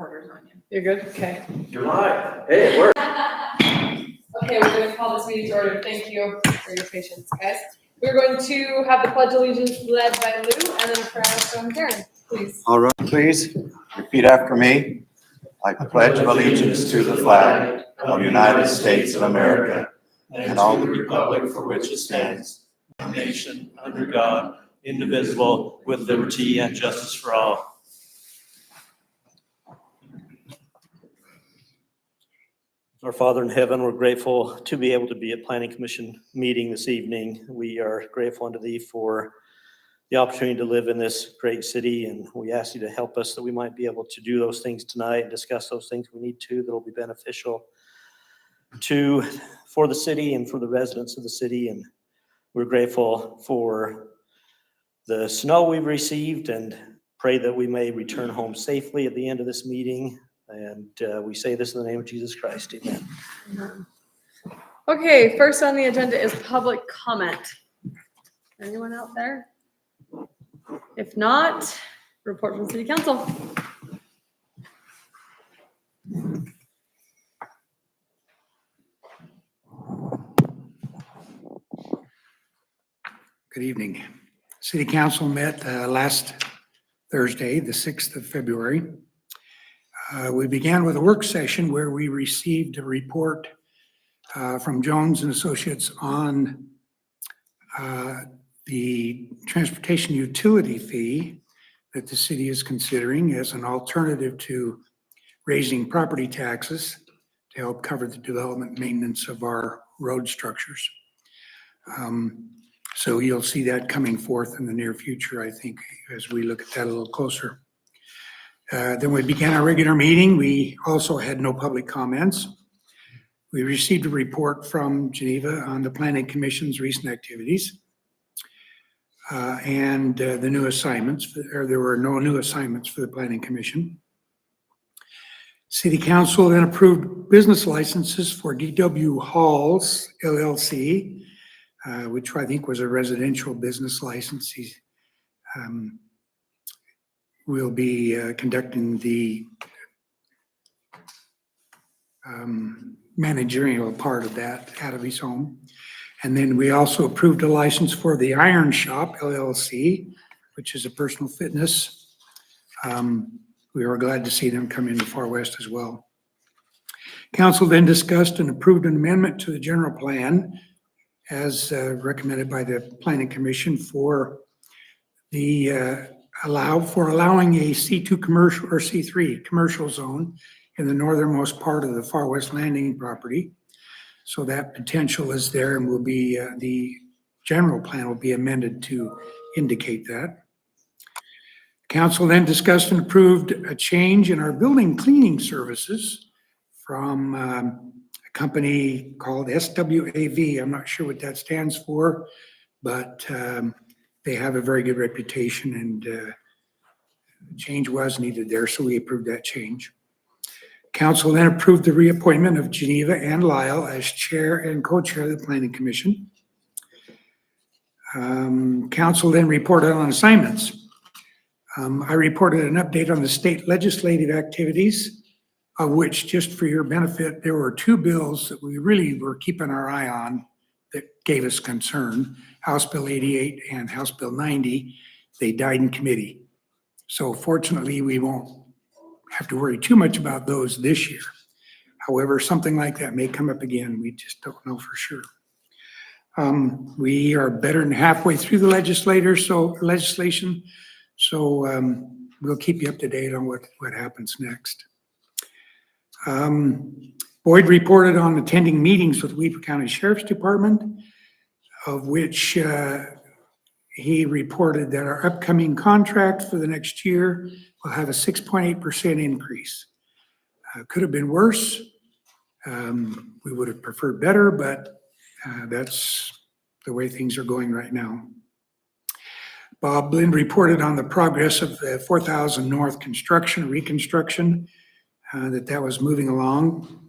recorder's on you. You're good? Okay. You're live. Hey, it worked. Okay, we're going to call this meeting to order. Thank you for your patience, guys. We're going to have the Pledge of Allegiance led by Lou and then a prayer from Darren, please. All right, please repeat after me. I pledge allegiance to the flag of the United States of America and all the republic for which it stands, One nation under God, indivisible, with liberty and justice for all. Our Father in heaven, we're grateful to be able to be at Planning Commission meeting this evening. We are grateful unto Thee for the opportunity to live in this great city, and we ask You to help us that we might be able to do those things tonight and discuss those things we need to that will be beneficial for the city and for the residents of the city. And we're grateful for the snow we've received and pray that we may return home safely at the end of this meeting. And we say this in the name of Jesus Christ. Amen. Okay, first on the agenda is public comment. Anyone out there? If not, report from City Council. Good evening. City Council met last Thursday, the 6th of February. We began with a work session where we received a report from Jones and Associates on the transportation utility fee that the city is considering as an alternative to raising property taxes to help cover the development maintenance of our road structures. So you'll see that coming forth in the near future, I think, as we look at that a little closer. Then we began our regular meeting. We also had no public comments. We received a report from Geneva on the Planning Commission's recent activities and the new assignments, or there were no new assignments for the Planning Commission. City Council then approved business licenses for DW Halls LLC, which I think was a residential business license. We'll be conducting the managerial part of that out of his home. And then we also approved a license for the Iron Shop LLC, which is a personal fitness. We were glad to see them come into Far West as well. Council then discussed and approved an amendment to the general plan as recommended by the Planning Commission for the allowing a C2 commercial or C3 commercial zone in the northernmost part of the Far West Landing property. So that potential is there and will be, the general plan will be amended to indicate that. Council then discussed and approved a change in our building cleaning services from a company called SWAV. I'm not sure what that stands for, but they have a very good reputation and change was needed there, so we approved that change. Council then approved the reappointment of Geneva and Lyle as chair and co-chair of the Planning Commission. Council then reported on assignments. I reported an update on the state legislative activities, of which, just for your benefit, there were two bills that we really were keeping our eye on that gave us concern. House Bill 88 and House Bill 90, they died in committee. So fortunately, we won't have to worry too much about those this year. However, something like that may come up again. We just don't know for sure. We are better than halfway through the legislation, so we'll keep you up to date on what happens next. Boyd reported on attending meetings with Weaver County Sheriff's Department, of which he reported that our upcoming contract for the next year will have a 6.8% increase. Could have been worse. We would have preferred better, but that's the way things are going right now. Bob Lind reported on the progress of the 4000 North reconstruction, that was moving along.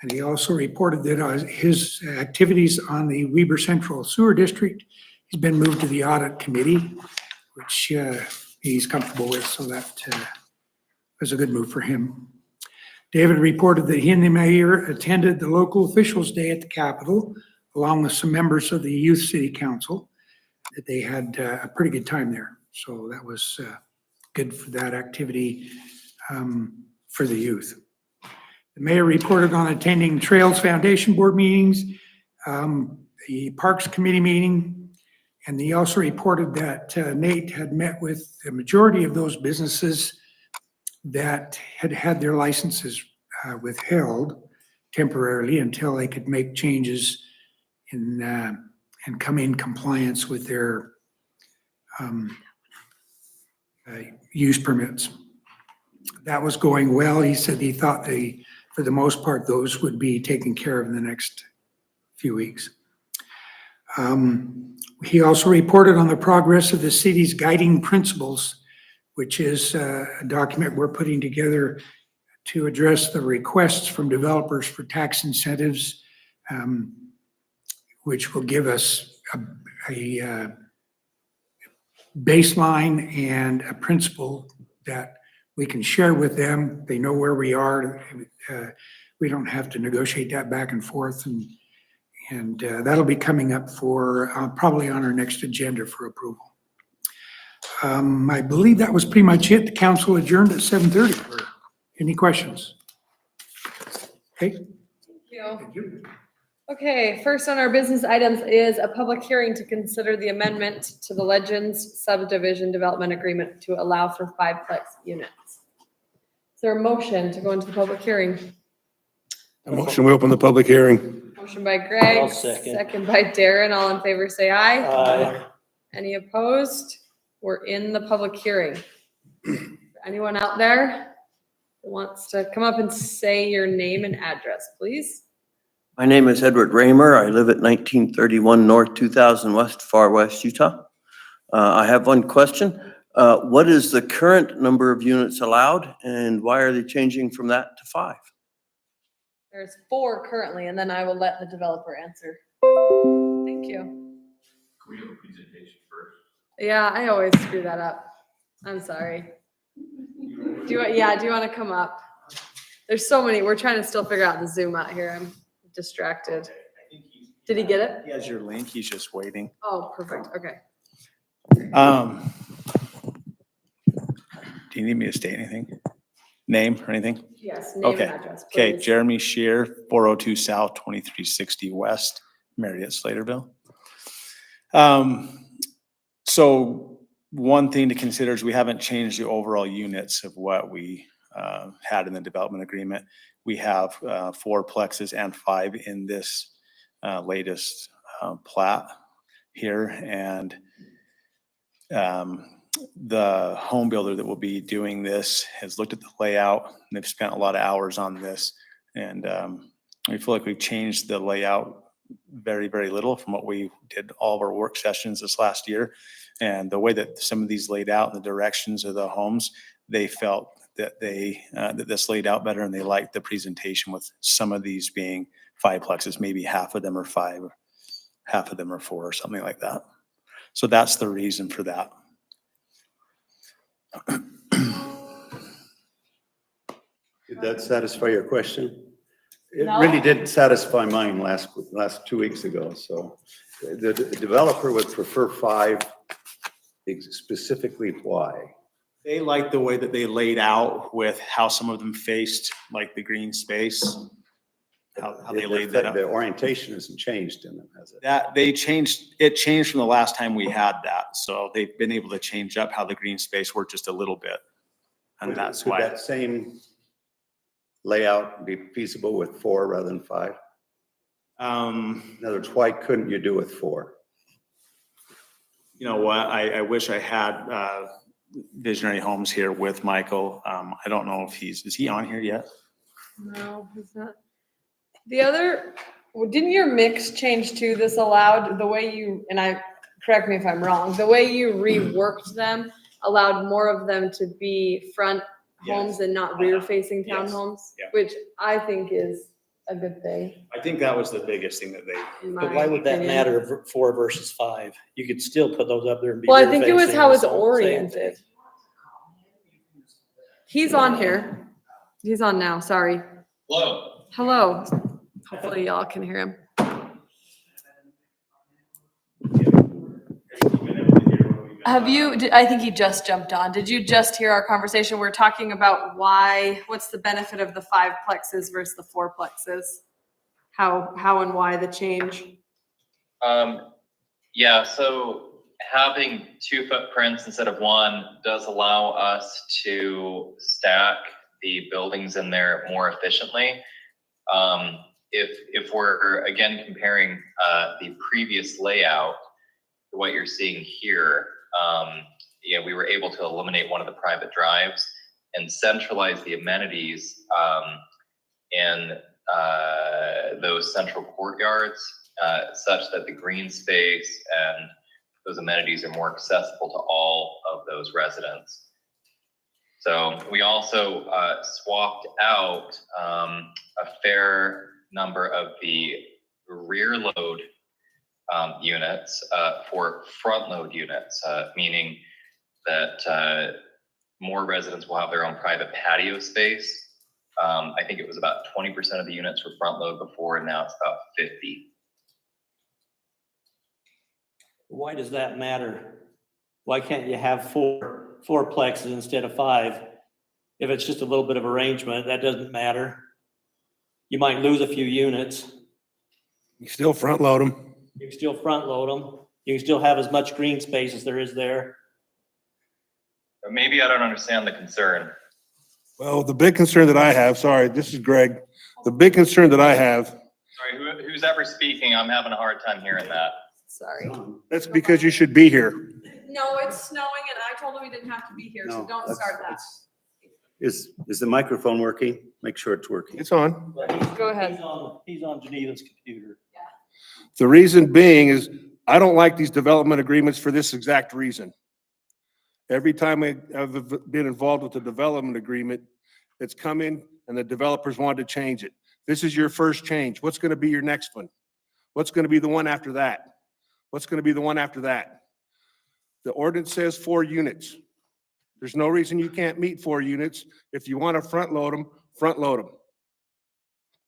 And he also reported that his activities on the Weber Central Sewer District, he's been moved to the audit committee, which he's comfortable with, so that was a good move for him. David reported that he and the mayor attended the local officials' day at the Capitol, along with some members of the Youth City Council, that they had a pretty good time there. So that was good for that activity for the youth. The mayor reported on attending Trails Foundation Board meetings, the Parks Committee meeting, and he also reported that Nate had met with the majority of those businesses that had had their licenses withheld temporarily until they could make changes in and come in compliance with their use permits. That was going well. He said he thought for the most part, those would be taken care of in the next few weeks. He also reported on the progress of the city's guiding principles, which is a document we're putting together to address the requests from developers for tax incentives, which will give us a baseline and a principle that we can share with them. They know where we are. We don't have to negotiate that back and forth, and that'll be coming up for probably on our next agenda for approval. I believe that was pretty much it. The council adjourned at 7:30. Any questions? Okay. Thank you. Okay, first on our business items is a public hearing to consider the amendment to the Legends subdivision development agreement to allow for 5-plex units. Is there a motion to go into the public hearing? A motion, we open the public hearing. Motion by Greg, I'll second. second by Darren. All in favor, say aye. Aye. Any opposed? We're in the public hearing. Anyone out there who wants to come up and say your name and address, please? My name is Edward Raymer. I live at 1931 North 2000 West, Far West, Utah. I have one question. What is the current number of units allowed, and why are they changing from that to 5? There's 4 currently, and then I will let the developer answer. Thank you. Can we have a presentation first? Yeah, I always screw that up. I'm sorry. Do you want to come up? There's so many. We're trying to still figure out the Zoom out here. I'm distracted. Did he get it? He has your link. He's just waiting. Oh, perfect. Okay. Do you need me to state anything? Name or anything? Yes, name Okay. and address, Okay, please. Jeremy Shear, 402 South, 2360 West, Marriott, Slaterville. So one thing to consider is we haven't changed the overall units of what we had in the development agreement. We have 4 plexes and 5 in this latest plat here, and the home builder that will be doing this has looked at the layout, and they've spent a lot of hours on this, and we feel like we've changed the layout very, very little from what we did all of our work sessions this last year. And the way that some of these laid out and the directions of the homes, they felt that that this laid out better, and they liked the presentation with some of these being 5 plexes, maybe half of them are 5, half of them are 4, or something like that. So that's the reason for that. Did that satisfy your question? It No. really did satisfy mine last 2 weeks ago, so the developer would prefer 5, specifically why? They liked the way that they laid out with how some of them faced like the green space, how they laid that up. The orientation hasn't changed in them, has it? That it changed from the last time we had that. So they've been able to change up how the green space worked just a little bit. And that's Could why. that same layout be feasible with 4 rather than 5? In other words, why couldn't you do with 4? You know what, I wish I had Visionary Homes here with Michael. I don't know if is he on here yet? No, he's not. Didn't your mix change too? This allowed the way you, and correct me if I'm wrong, the way you reworked them allowed more of them to be front homes and not rear facing Yes. townhomes, Yeah. which I think is a good thing. I think that was the biggest thing that they, in But my why would that opinion. matter 4 versus 5? You could still put those up there and be. Well, I think it was rear-facing, how it's so same oriented. thing. He's on here. He's on now, sorry. Hello. Hello. Hopefully y'all can hear him. I think he just jumped on. Did you just hear our conversation? We're talking about what's the benefit of the 5 plexes versus the 4 plexes? How and why the change? Yeah, so having 2 footprints instead of 1 does allow us to stack the buildings in there more efficiently. If we're again comparing the previous layout to what you're seeing here, yeah, we were able to eliminate one of the private drives and centralize the amenities in those central courtyards, such that the green space and those amenities are more accessible to all of those residents. So we also swapped out a fair number of the rear load units for front load units, meaning that more residents will have their own private patio space. I think it was about 20% of the units were front load before, and now it's about 50. Why does that matter? Why can't you have four plexes instead of 5? If it's just a little bit of arrangement, that doesn't matter. You might lose a few units. You still front load them. You can still front load them. You can still have as much green space as there is there. But maybe I don't understand the concern. Well, the big concern that I have, sorry, this is Greg. The big concern that I have, Sorry, who's ever speaking? I'm having a hard time hearing that. Sorry. that's because you should be here. No, it's snowing and I told him he didn't have to be here, so No, don't that's- start that. Is the microphone working? Make sure it's working. It's on. Go ahead. He's on Geneva's computer. The reason being is I don't like these development agreements for this exact reason. Every time I've been involved with a development agreement, it's come in and the developers wanted to change it. This is your first change. What's going to be your next one? What's going to be the one after that? What's going to be the one after that? The ordinance says 4 units. There's no reason you can't meet 4 units. If you want to front load them, front load them.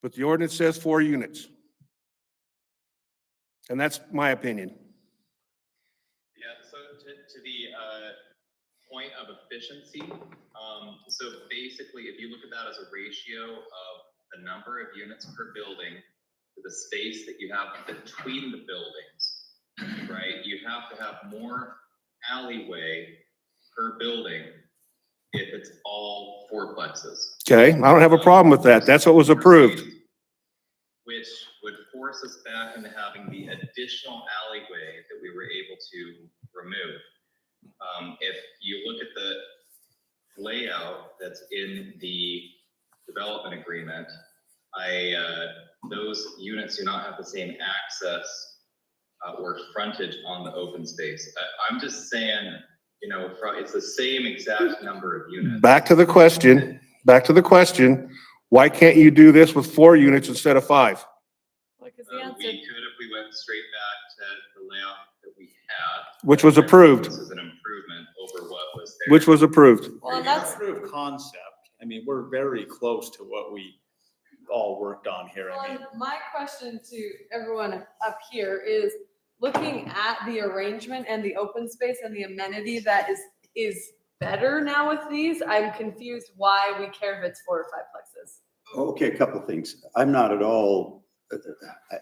But the ordinance says 4 units. And that's my opinion. Yeah, so to the point of efficiency, so basically, if you look at that as a ratio of the number of units per building to the space that you have between the buildings, right? You have to have more alleyway per building if it's all 4 plexes. Okay, I don't have a problem with that. That's what was approved. Which would force us back into having the additional alleyway that we were able to remove. If you look at the layout that's in the development agreement, those units do not have the same access or frontage on the open space. I'm just saying, you know, it's the same exact number of units. Back to the question, why can't you do this with 4 units instead of 5? Because We could if we went straight back to the layout that we had. Which was approved. This is an improvement over what was there. Which was approved. Well, and that's, Approved concept. I mean, we're very close to what we all worked on here. I mean, well, and my question to everyone up here is, looking at the arrangement and the open space and the amenity that is better now with these, I'm confused why we care if it's 4 or 5 plexes. Okay, a couple of things. I'm not at all,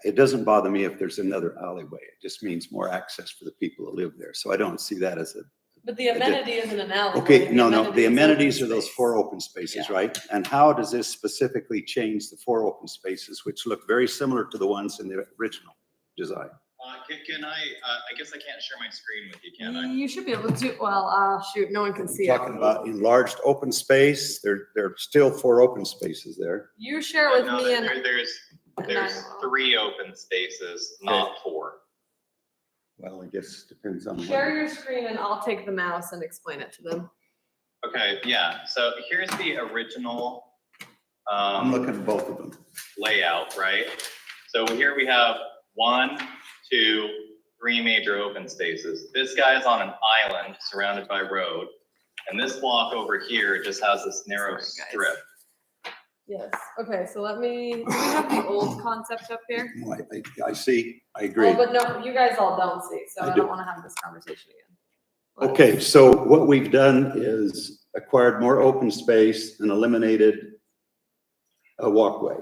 it doesn't bother me if there's another alleyway. It just means more access for the people that live there. So I don't see that as a, But the amenity isn't an alleyway. okay, no, the is amenities open are those space. 4 open spaces, Yeah. right? And how does this specifically change the 4 open spaces, which look very similar to the ones in the original design? Can I guess I can't share my screen with you, can I? You should be able to, well, shoot, no one can see it. Talking about enlarged open space, there are still 4 open spaces there. You share it with No, me and. there's and There's I will. 3 open spaces, not 4. Well, I guess depends on. Share your screen and I'll take the mouse and explain it to them. Okay, yeah, so here's the original I'm looking at both of them. layout, right? So here we have 1, 2, 3 major open spaces. This guy is on an island surrounded by road. And this block over here just has this narrow Sorry, guys. strip. Yes, okay, so do we have the old concept up here? No, I see, I Oh, agree. but no, you guys all don't see, so I I do. don't wanna have this conversation again. Okay, so what we've done is acquired more open space and eliminated a walkway,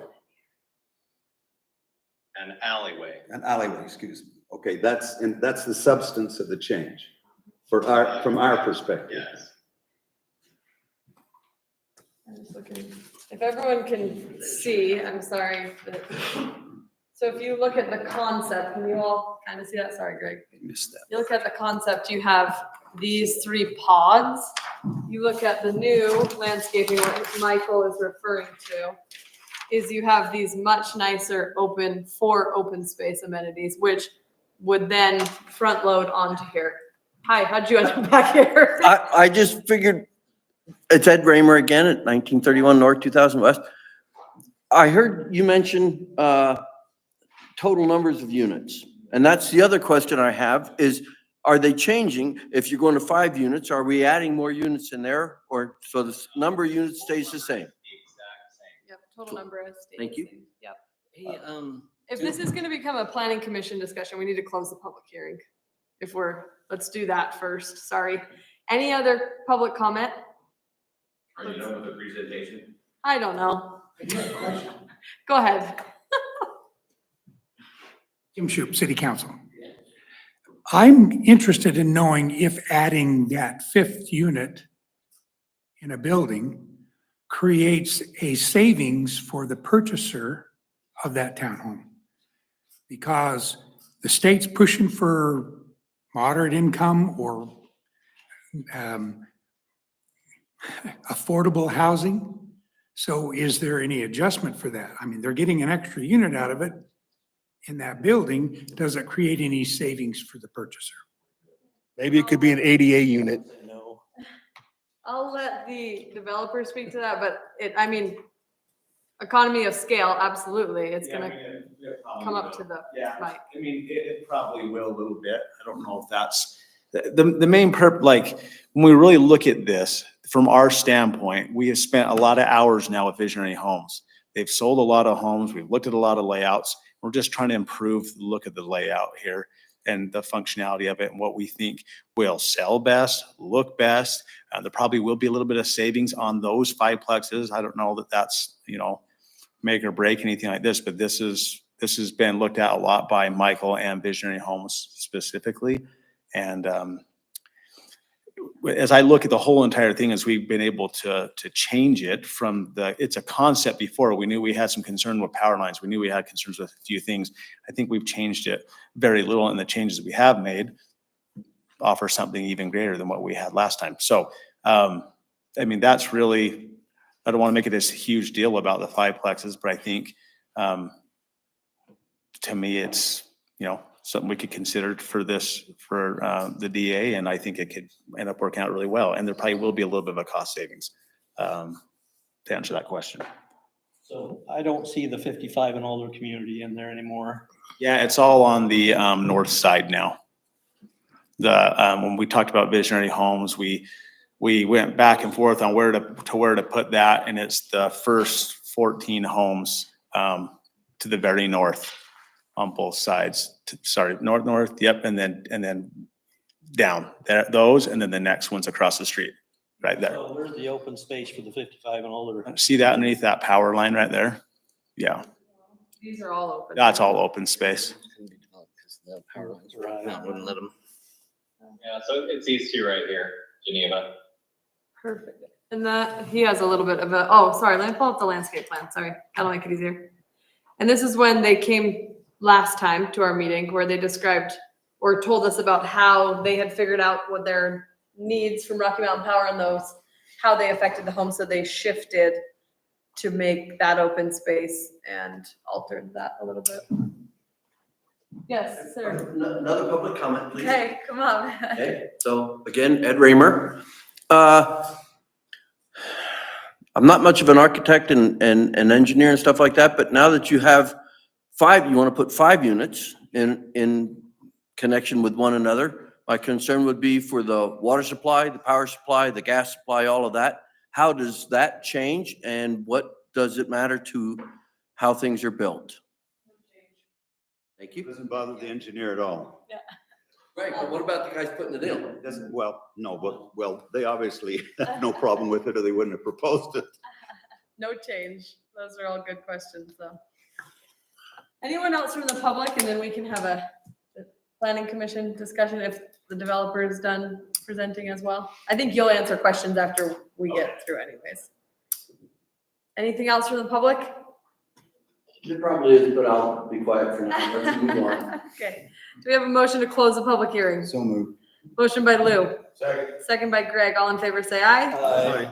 An alleyway. an alleyway, excuse me. Okay, that's the substance of the change from our perspective. Yes. I'm just looking, if everyone can see, I'm sorry, but, so if you look at the concept, can you all kind of see that? Sorry, Greg. I missed that. You look at the concept, you have these 3 pods. You look at the new landscaping, what Michael is referring to, is you have these much nicer 4 open space amenities, which would then front load onto here. Hi, how'd you end up back here? I just figured, it's Ed Raymer again at 1931 North, 2000 West. I heard you mention total numbers of units. And that's the other question I have is, are they changing? If you're going to 5 units, are we adding more units in there? Or so the number of units stays the same? The exact same. Yep, total number of stays. Thank you. Yep. Hey, If this is gonna become a planning commission discussion, we need to close the public hearing. Let's do that first, sorry. Any other public comment? Are you done with the presentation? I don't know. Go ahead. Jim Shoup, City Council. I'm interested in knowing if adding that 5th unit in a building creates a savings for the purchaser of that townhome. Because the state's pushing for moderate income or affordable housing. So is there any adjustment for that? I mean, they're getting an extra unit out of it in that building. Does it create any savings for the purchaser? Maybe it could be an ADA unit. No. I'll let the developer speak to that, but economy of scale, absolutely. It's gonna come up to the Yeah, mic. I mean, it probably will a little bit. I don't know if that's, the main like, when we really look at this, from our standpoint, we have spent a lot of hours now with Visionary Homes. They've sold a lot of homes. We've looked at a lot of layouts. We're just trying to improve the look of the layout here and the functionality of it and what we think will sell best, look best. There probably will be a little bit of savings on those 5 plexes. I don't know that that's, make or break anything like this, but this has been looked at a lot by Michael and Visionary Homes specifically. And as I look at the whole entire thing, as we've been able to change it from it's a concept before. We knew we had some concern with power lines. We knew we had concerns with a few things. I think we've changed it very little, and the changes we have made offer something even greater than what we had last time. So, that's really, I don't want to make it this huge deal about the 5 plexes, but I think, to me, it's, something we could consider for the DA, and I think it could end up working out really well. And there probably will be a little bit of a cost savings, to answer that question. So I don't see the 55 and older community in there anymore. Yeah, it's all on the north side now. When we talked about Visionary Homes, we went back and forth on where to put that, and it's the first 14 homes to the very north on both sides. North, yep, and then down there, those, and then the next one's across the street, right there. So where's the open space for the 55 and older? See that underneath that power line right there? Yeah, These are all open. that's all open space. The power lines Right. wouldn't let them. Yeah, so it's these 2 right here, Geneva. Perfect. And he has a little bit of let me pull up the landscape plan. Sorry, that'll make it easier. And this is when they came last time to our meeting where they described or told us about how they had figured out what their needs from Rocky Mountain Power and how they affected the home. So they shifted to make that open space and altered that a little bit. Yes, sir. Another public comment, please. Okay, come on. Okay, so again, Ed Raymer. I'm not much of an architect and engineer and stuff like that, but now that you have 5, you want to put 5 units in connection with one another. My concern would be for the water supply, the power supply, the gas supply, all of that. How does that change and what does it matter to how things are built? Thank you. Doesn't bother the engineer at all. Right, but what about the guys putting it in? Doesn't, well, no, but, well, they obviously have no problem with it or they wouldn't have proposed it. No change. Those are all good questions, though. Anyone else from the public? And then we can have a planning commission discussion if the developer is done presenting as well. I think you'll answer questions after we get through anyways. Anything else from the public? It probably is, but I'll be quiet for now. Let's move on. Okay. Do we have a motion to close the public hearing? So moved. Motion by Lou, Second. second by Greg. All in favor, say aye.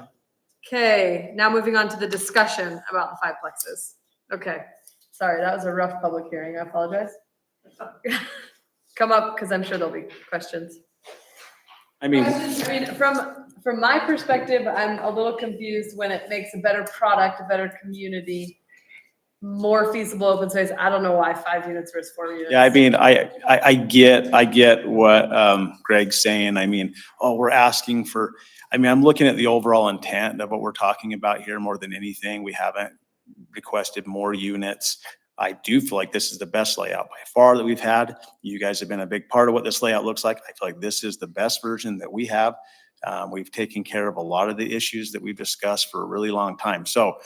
Okay, now moving on to the discussion about the fiveplexes. Okay, sorry, that was a rough public hearing. I apologize. Come up, because I'm sure there'll be questions. I mean, Questions, I mean, from my perspective, I'm a little confused when it makes a better product, a better community, more feasible open space. I don't know why 5 units versus 4 units. yeah, I mean, I get what Greg's saying. I mean, oh, we're asking for, I mean, I'm looking at the overall intent of what we're talking about here more than anything. We haven't requested more units. I do feel like this is the best layout by far that we've had. You guys have been a big part of what this layout looks like. I feel like this is the best version that we have. We've taken care of a lot of the issues that we've discussed for a really long time. So,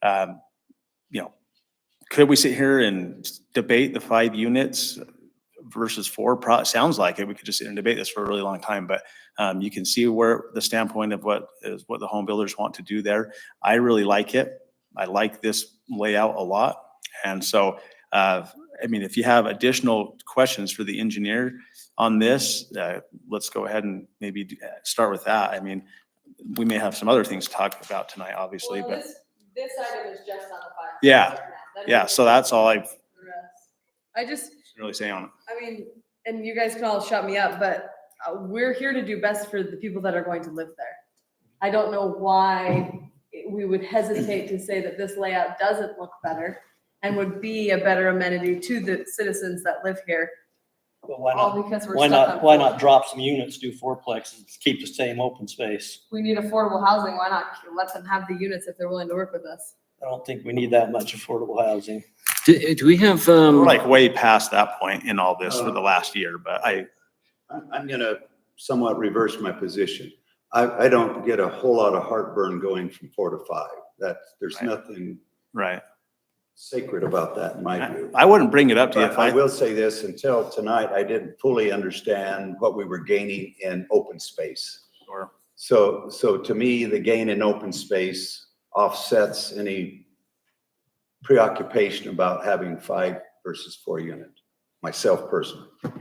you know, could we sit here and debate the 5 units versus 4? Sounds like it. We could just sit and debate this for a really long time, but you can see where the standpoint of what the home builders want to do there. I really like it. I like this layout a lot. And so, I mean, if you have additional questions for the engineer on this, let's go ahead and maybe start with that. I mean, we may have some other things to talk about tonight, obviously, Well, but this item is just on the 5. Yeah. yeah, so that's all I've I just, really say on it. I mean, and you guys can all shut me up, but we're here to do best for the people that are going to live there. I don't know why we would hesitate to say that this layout doesn't look better and would be a better amenity to the citizens that live here. But why All not, because we're why stuck not, on why 4. not drop some units, do fourplex and keep the same open space? We need affordable housing. Why not let them have the units if they're willing to work with us? I don't think we need that much affordable housing. Do we have, We're like way past that point in all this for the last year, but I'm gonna somewhat reverse my position. I don't get a whole lot of heartburn going from 4 to 5. There's Right. nothing right. sacred about that in my view. I wouldn't bring it up to you But if I will say this, until tonight, I didn't fully understand what we were gaining in open space. Sure. So to me, the gain in open space offsets any preoccupation about having 5 versus 4 unit, myself personally. do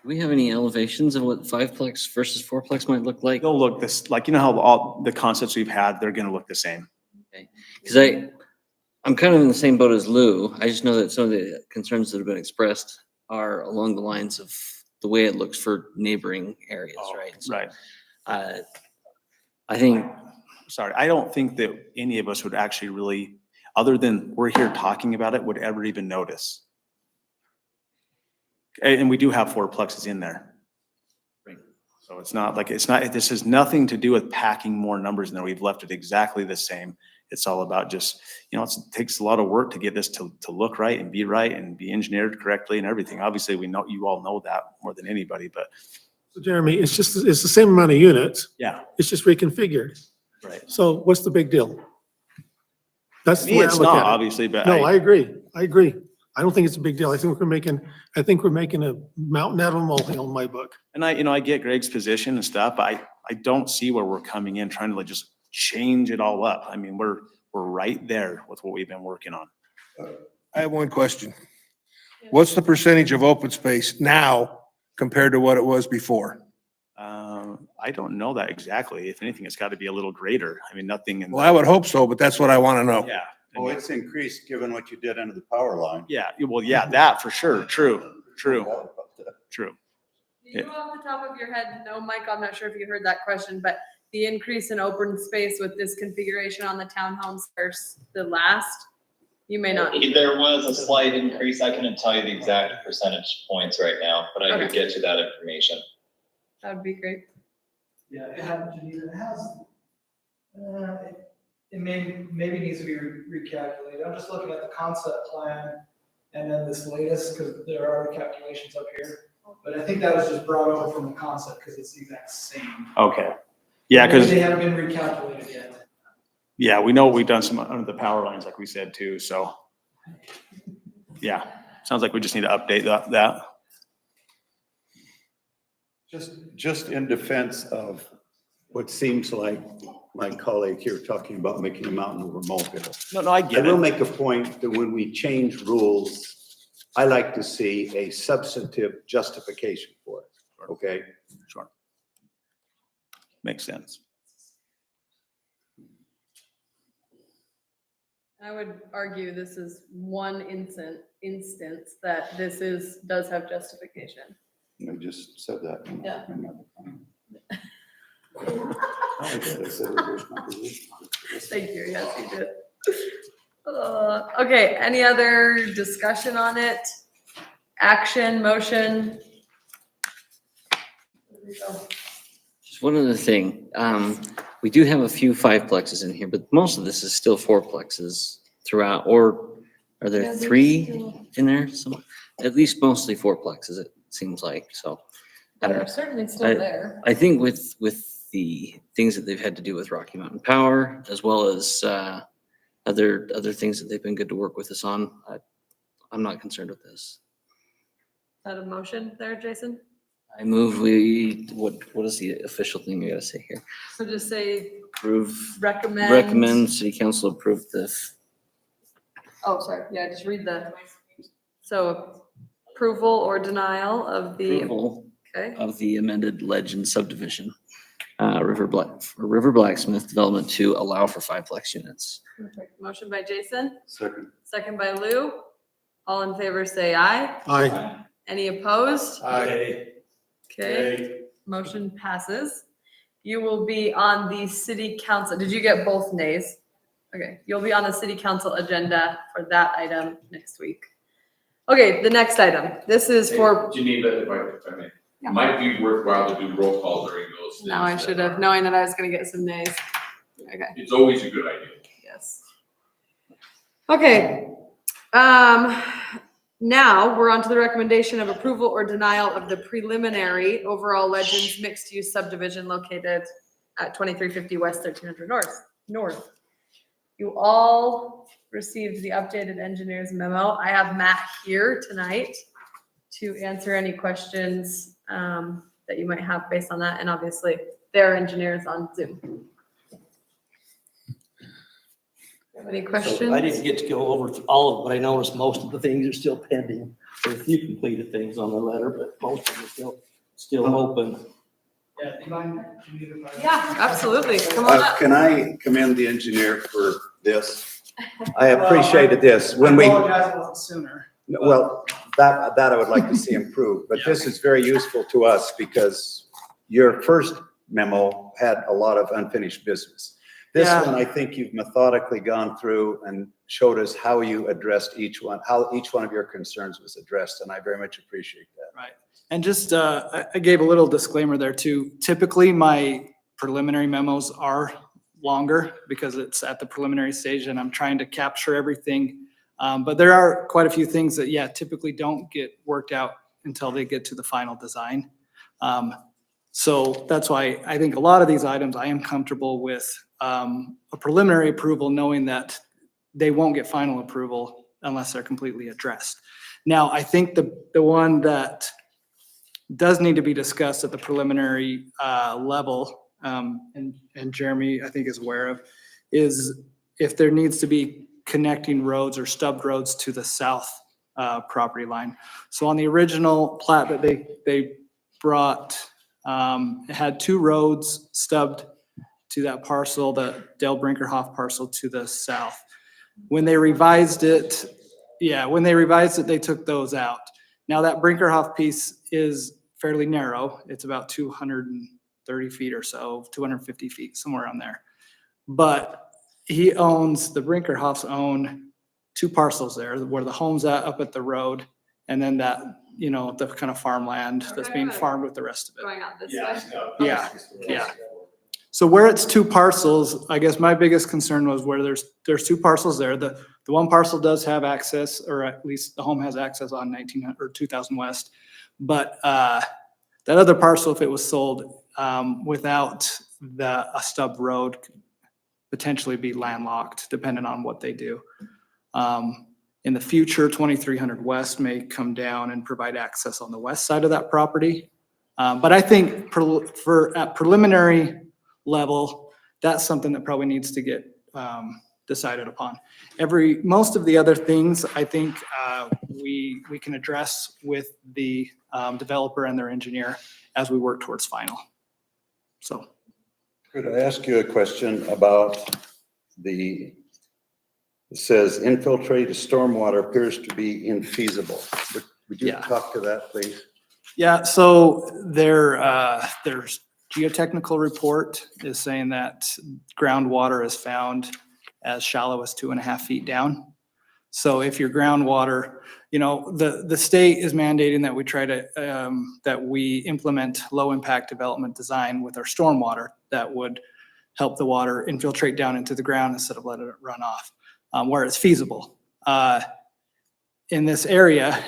we have any elevations of what 5-plex versus 4-plex might look like? They'll look this, like, you know how all the concepts we've had, they're gonna look the same. Because I'm kind of in the same boat as Lou. I just know that some of the concerns that have been expressed are along the lines of the way it looks for neighboring areas, right? So, Right. I think, Sorry, I don't think that any of us would actually really, other than we're here talking about it, would ever even notice. And we do have 4 plexes in there. Right. So it's not like, this has nothing to do with packing more numbers in there. We've left it exactly the same. It's all about just, you know, it takes a lot of work to get this to look right and be engineered correctly and everything. Obviously, we know, you all know that more than anybody, but So Jeremy, it's the same amount of units. yeah, It's just reconfigured. right. So what's the big deal? That's the Me, way I it's look not, at it. obviously, but No, I agree. I don't think it's a big deal. I think we're making a mountain out of a molehill in my book. and I get Greg's position and stuff. I don't see where we're coming in trying to like just change it all up. I mean, we're right there with what we've been working on. I have one question. What's the percentage of open space now compared to what it was before? I don't know that exactly. If anything, it's got to be a little greater. I mean, nothing in. Well, I would hope so, but that's what I want to know. Yeah. Oh, it's increased given what you did under the power line. Yeah, well, yeah, that for sure. True. Do you off the top of your head, no, Mike, I'm not sure if you heard that question, but the increase in open space with this configuration on the townhomes versus the last, You may not. There was a slight increase. I couldn't tell you the exact percentage points right now, but I could Okay. get you that information. That would be great. Yeah, it has, Janita, it has, it maybe needs to be recalculated. I'm just looking at the concept plan and then this latest, because there are calculations up here. But I think that was just brought over from the concept because it's the exact same. Okay. Yeah, Maybe because, they haven't been recalculated yet. yeah, we know we've done some under the power lines, like we said too, so. Yeah, sounds like we just need to update that. Just in defense of what seems like my colleague here talking about making a mountain over molehill. No, I I get will it. make a point that when we change rules, I like to see a substantive justification for it, okay? Sure. Makes sense. I would argue this is one instance that does have justification. I just said that. Yeah. Thank you, yes, you did. Okay, any other discussion on it? Action, motion? Just one other thing, we do have a few fiveplexes in here, but most of this is still fourplexes throughout, or are Yeah, there there's three still- in there? Some, at least mostly fourplexes, it seems like, so. I don't They're know. certainly still there. I think with the things that they've had to do with Rocky Mountain Power, as well as other things that they've been good to work with us on, I'm not concerned with this. Is that a motion there, Jason? I move what is the official thing we gotta say here? So just say Approve, recommend. recommend city council approve this. Oh, sorry, yeah, just read so approval or denial of the, Approval okay, of the amended Legend subdivision, River Blacksmith development to allow for fiveplex units. perfect. Motion by Jason, Second. second by Lou. All in favor, say aye. Aye. Any opposed? Aye. Okay, motion passes. You will be on the city council. Did you get both nays? Okay, you'll be on the city council agenda for that item next week. Okay, the next item. This is for, Geneva, if I may, it might be worthwhile to do roll call during those. now I things should that have, knowing that I was gonna get some nays. Okay. It's always a good idea. Yes. Okay, now we're on to the recommendation of approval or denial of the preliminary overall Legends mixed-use subdivision located at 2350 West 1300 North. You all received the updated engineer's memo. I have Matt here tonight to answer any questions that you might have based on that, and obviously their engineers on Zoom. Any questions? I didn't get to go over all of it, but I noticed most of the things are still pending. There's a few completed things on the letter, but most of them are still open. Yeah, do you mind, Janita, if I- Yeah, absolutely. Come on up. Can I commend the engineer for this? I appreciated this. When we, I apologize it wasn't sooner. well, that I would like to see improved, but this is very useful to us because your first memo had a lot of unfinished business. This Yeah. one, I think you've methodically gone through and showed us how you addressed each one, how each one of your concerns was addressed, and I very much appreciate that. Right. And just, I gave a little disclaimer there too. Typically, my preliminary memos are longer because it's at the preliminary stage and I'm trying to capture everything. But there are quite a few things that, yeah, typically don't get worked out until they get to the final design. So that's why I think a lot of these items I am comfortable with a preliminary approval, knowing that they won't get final approval unless they're completely addressed. Now, I think the one that does need to be discussed at the preliminary level, and Jeremy, I think, is aware of, is if there needs to be connecting roads or stubbed roads to the south property line. So on the original plat that they brought, it had two roads stubbed to that parcel, the Dale Brinkerhoff parcel to the south. When they revised it, they took those out. Now that Brinkerhoff piece is fairly narrow. It's about 230 feet or so, 250 feet, somewhere around there. But the Brinkerhoffs own two parcels there where the home's at up at the road. And then that, the kind of farmland that's being farmed with the rest of it. Going out this way. Yeah, yeah. So where it's two parcels, I guess my biggest concern was where there's two parcels there. The one parcel does have access, or at least the home has access on 1900 or 2000 West. But that other parcel, if it was sold without a stub road, could potentially be landlocked, depending on what they do. In the future, 2300 West may come down and provide access on the west side of that property. But I think at preliminary level, that's something that probably needs to get decided upon. Most of the other things, I think we can address with the developer and their engineer as we work towards final. So. Could I ask you a question about it says infiltrated stormwater appears to be infeasible. Would you Yeah. talk to that, please? Yeah, so there's geotechnical report is saying that groundwater is found as shallow as 2.5 feet down. So if your groundwater, the state is mandating that we try to, that we implement low impact development design with our stormwater that would help the water infiltrate down into the ground instead of letting it run off, where it's feasible. In this area,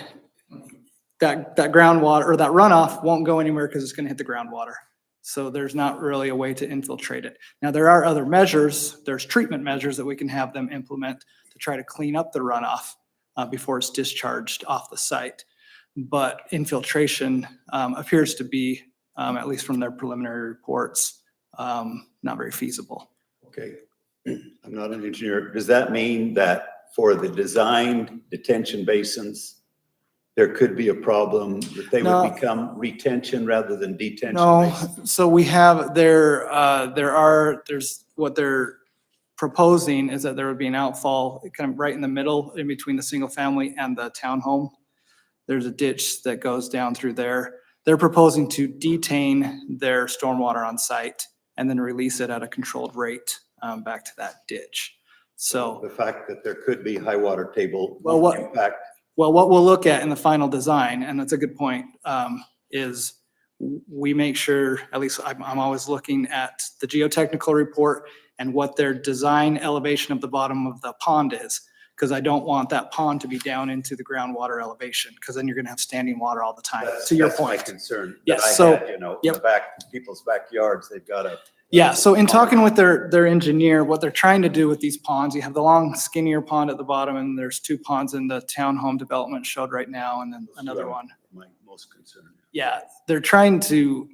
that groundwater or that runoff won't go anywhere because it's going to hit the groundwater. So there's not really a way to infiltrate it. Now, there are other measures. There's treatment measures that we can have them implement to try to clean up the runoff before it's discharged off the site. But infiltration appears to be, at least from their preliminary reports, not very feasible. Okay, I'm not an engineer. Does that mean that for the designed detention basins, there could be a problem that they No. would become retention rather than detention No, basins? so we have there's what they're proposing is that there would be an outfall kind of right in the middle in between the single family and the townhome. There's a ditch that goes down through there. They're proposing to detain their stormwater on site and then release it at a controlled rate back to that ditch. So. The fact that there could be high water table Well, won't impact. Well, what we'll look at in the final design, and that's a good point, is we make sure, at least I'm always looking at the geotechnical report and what their design elevation of the bottom of the pond is. Because I don't want that pond to be down into the groundwater elevation, because then you're gonna have standing water all the time, to your That's my point. concern. Yes, that I so- had, in the yep. back, people's backyards, they've got a. Yeah, so in talking with their engineer, what they're trying to do with these ponds, you have the long skinnier pond at the bottom, and there's two ponds in the townhome development showed right now, and then another one. My most concern. Yeah, they're trying to,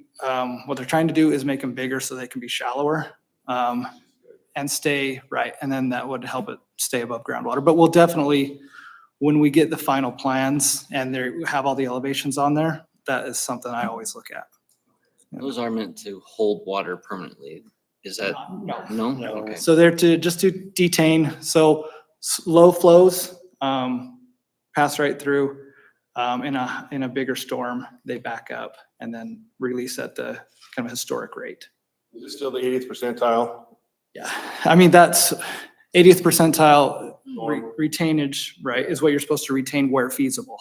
what they're trying to do is make them bigger so they can be shallower, and stay right, and then that would help it stay above groundwater. But we'll definitely, when we get the final plans and they have all the elevations on there, that is something I always look at. Those are meant to hold water permanently. Is that, no? Okay. So they're just to detain, so low flows, pass right through, in a bigger storm, they back up and then release at the kind of historic rate. Is it still the 80th percentile? Yeah, I mean, that's 80th percentile retainage, right, is what you're supposed to retain where feasible.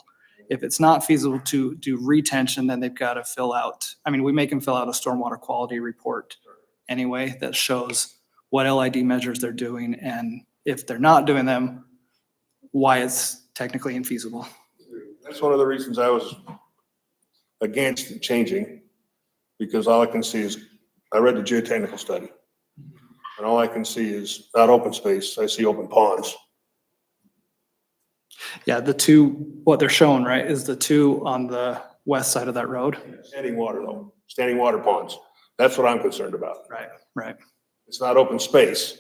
If it's not feasible to do retention, then they've got to fill out, I mean, we make them fill out a stormwater quality report anyway that shows what LID measures they're doing, and if they're not doing them, why it's technically infeasible. That's one of the reasons I was against changing, because all I can see is, I read the geotechnical study, and all I can see is not open space, I see open ponds. Yeah, the two, what they're showing, right, is the two on the west side of that road. Standing water though, standing water ponds. That's what I'm concerned about. Right, right. It's not open space.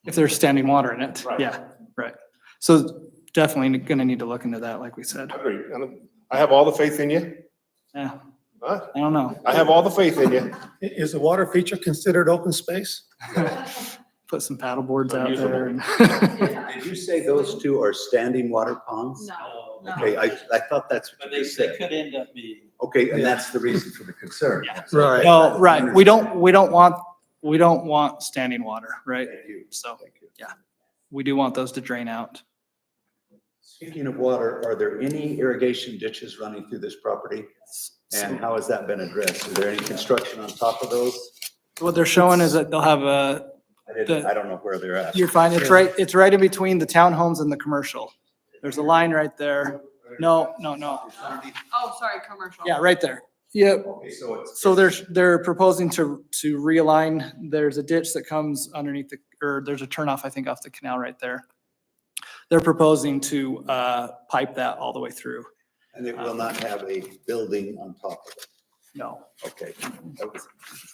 If there's standing water in it, Right. yeah, right. So definitely gonna need to look into that, like we said. I agree. And I have all the faith in you. Yeah, Huh? I don't know. I have all the faith in you. Is the water feature considered open space? Put some paddle boards out Unusable. there and. Did you say those two are standing water ponds? No, no. Okay, I thought that's what you said. could end up being. Okay, and that's the reason for the concern. Yeah. Right. No, right, we don't want standing water, right? Thank you. So, Thank you. we do want those to drain out. Speaking of water, are there any irrigation ditches running through this property? And how has that been addressed? Is there any construction on top of those? What they're showing is that they'll have I don't know where they're at. you're fine, it's right in between the townhomes and the commercial. There's a line right there. No. Oh, sorry, commercial. Yeah, right there. Yep. Okay, so it's. So they're proposing to realign. There's a ditch that comes underneath or there's a turnoff, I think, off the canal right there. They're proposing to pipe that all the way through. And it will not have a building on top of it. No. Okay.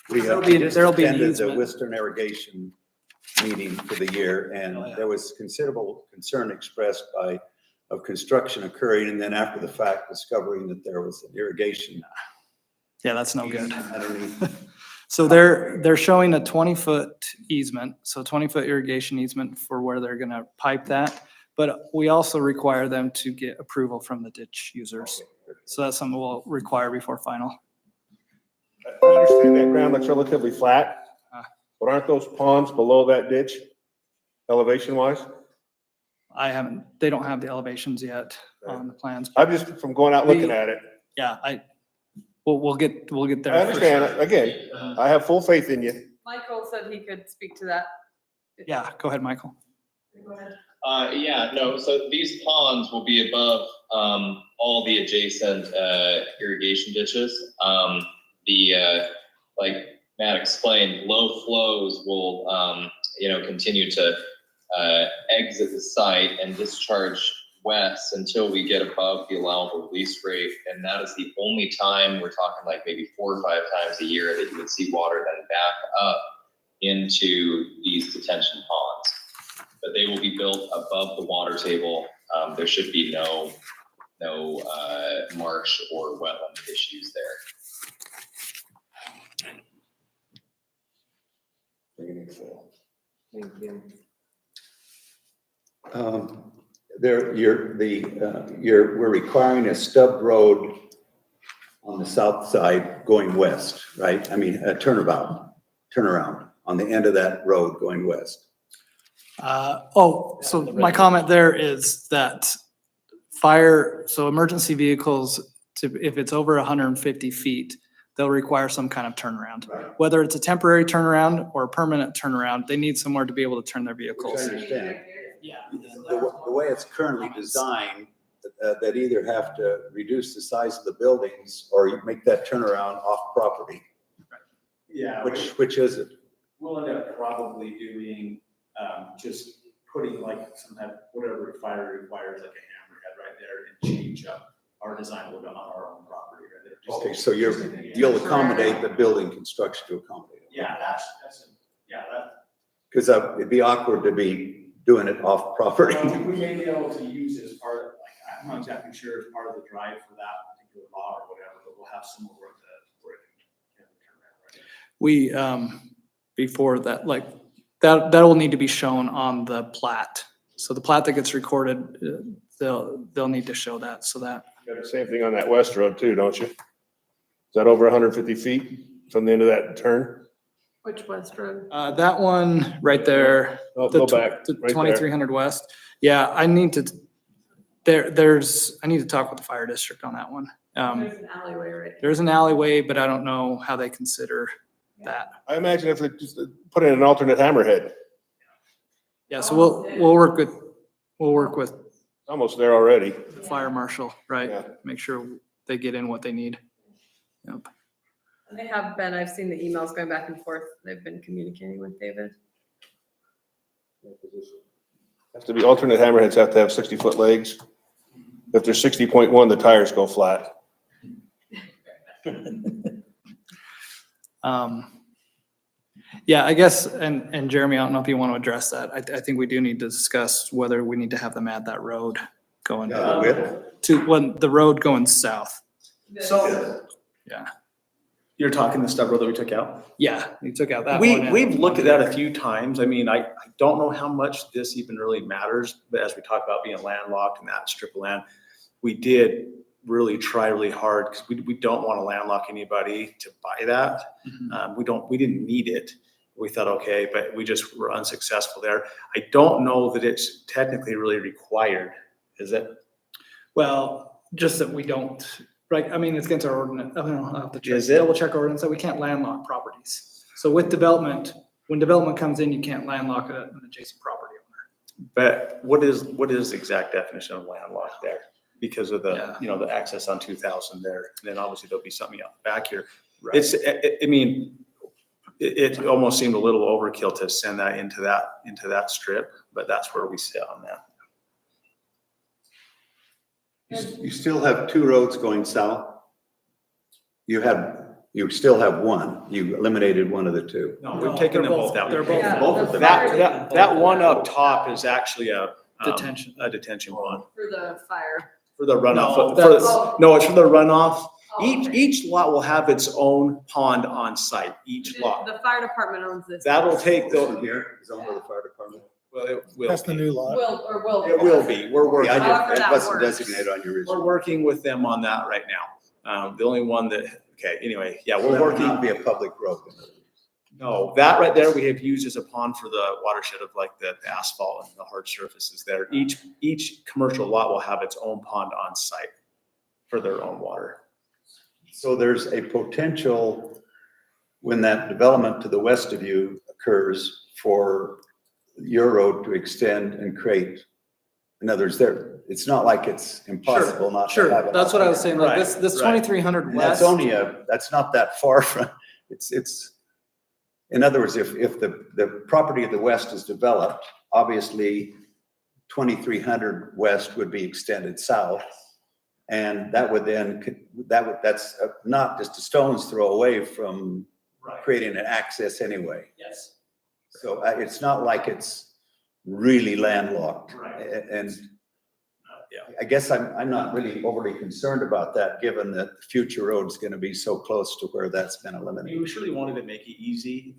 There'll be an Attended the easement. Western Irrigation meeting for the year, and Oh, yeah. there was considerable concern expressed of construction occurring, and then after the fact, discovering that there was an irrigation. Yeah, that's no good. Underneath. So they're showing a 20-foot easement, so 20-foot irrigation easement for where they're gonna pipe that. But we also require them to get approval from the ditch users. So that's something we'll require before final. I understand that ground looks relatively flat, but aren't those ponds below that ditch, elevation wise? They don't have the elevations yet on the plans. I'm just from going out looking at it. Yeah, we'll get there. I for sure. understand, again, I have full faith in you. Michael said he could speak to that. Yeah, go ahead, Michael. Go ahead. Yeah, no, so these ponds will be above, all the adjacent, irrigation ditches. Like Matt explained, low flows will, continue to, exit the site and discharge west until we get above the allowable release rate. And that is the only time, we're talking like maybe 4 or 5 times a year, that you would see water then back up into these detention ponds. But they will be built above the water table. There should be no marsh or wetland issues there. Thank you. We're requiring a stub road on the south side going west, right? I mean, a turnaround on the end of that road going west. So my comment there is that emergency vehicles, if it's over 150 feet, they'll require some kind of turnaround. Right. Whether it's a temporary turnaround or a permanent turnaround, they need somewhere to be able to turn their Which I vehicles. understand. Yeah. The way it's currently designed, that either have to reduce the size of the buildings or you make that turnaround off property. Yeah. Which is it? We'll end up probably doing, just putting like some type, whatever fire requires, like a hammerhead right there and change up our design a little bit on our own property right there. Just- Okay, so you'll accommodate the building construction to accommodate it. Yeah, that. Because it'd be awkward to be doing it off property. We may be able to use it as part of, like, I'm not exactly sure as part of the drive for that particular law or whatever, but we'll have some where it can turn around, right? We, before that, like, that will need to be shown on the plat. So the plat that gets recorded, they'll need to show that, so that. You got the same thing on that west road too, don't you? Is that over 150 feet from the end of that turn? Which West Road? That one right there. Oh, The go back, the right there. 2300 West. Yeah, I need to talk with the fire district on that one. There's an alleyway right there. There's an alleyway, but I don't know how they consider that. I imagine if they just put in an alternate hammerhead, Yeah, so we'll work with almost there already. the fire marshal, right? Yeah. Make sure they get in what they need. Yep. And they have been, I've seen the emails going back and forth. They've been communicating with David. Has to be alternate hammerheads have to have 60-foot legs. If they're 60.1, the tires go flat. Yeah, I guess, and Jeremy, I don't know if you want to address that. I think we do need to discuss whether we need to have them add that road going Yeah, the width. the road going south. So Yeah, you're talking the stub road that we took out? yeah, we took out that one. We've looked at that a few times. I mean, I don't know how much this even really matters, but as we talk about being landlocked and that strip of land, we did really try really hard because we don't want to landlock anybody to buy that. Mhm. We didn't need it. We thought, okay, but we just were unsuccessful there. I don't know that it's technically really required Is it? Well, just that we don't, right, I mean, it's against our ordinance, I don't know, I'll have to check, Is it? double check our ordinance that we can't landlock properties. So with development, when development comes in, you can't landlock an adjacent property owner. But what is the exact definition of landlocked there? Because of the, Yeah. you know, the access on 2000 there, and then obviously there'll be something out back here. Right. I mean, it almost seemed a little overkill to send that into that strip, but that's where we sit on that. You still have two roads going south? You still have one. You eliminated one of the two. No, No, we've taken they're them both- both out. they're both- Yeah, Both the of them. fire- That one up top is actually a Detention. a detention pond For the fire. for the runoff. No, For that's- the- No, it's for the runoff. Oh, Each, okay. each lot will have its own pond on site, each lot. The fire department owns this. That'll take This one the, here is owned by the fire department. well, it will That's the be. new lot. Will. It will be. We're working, Yeah, However it that wasn't works. designated on your we're original. working with them on that right now. The only one that, okay, anyway, yeah, So we're that would not working. be a public road. No, that right there we have used as a pond for the watershed of like the asphalt and the hard surfaces there. Each commercial lot will have its own pond on site for their own water. So there's a potential when that development to the west of you occurs for your road to extend and create. In other words, it's not like it's impossible not to have Sure, it. that's what I was saying, like Right, this right. 2300 And that's west. only that's not that far from, in other words, if the property of the west is developed, obviously 2300 west would be extended south. And that would then, that's not just a stone's throw away from creating an access anyway. Yes. So it's not like it's really landlocked. And Yeah. I guess I'm not really overly concerned about that, given that the future road's gonna be so close to where that's been I mean, eliminated. we surely wanted to make it easy.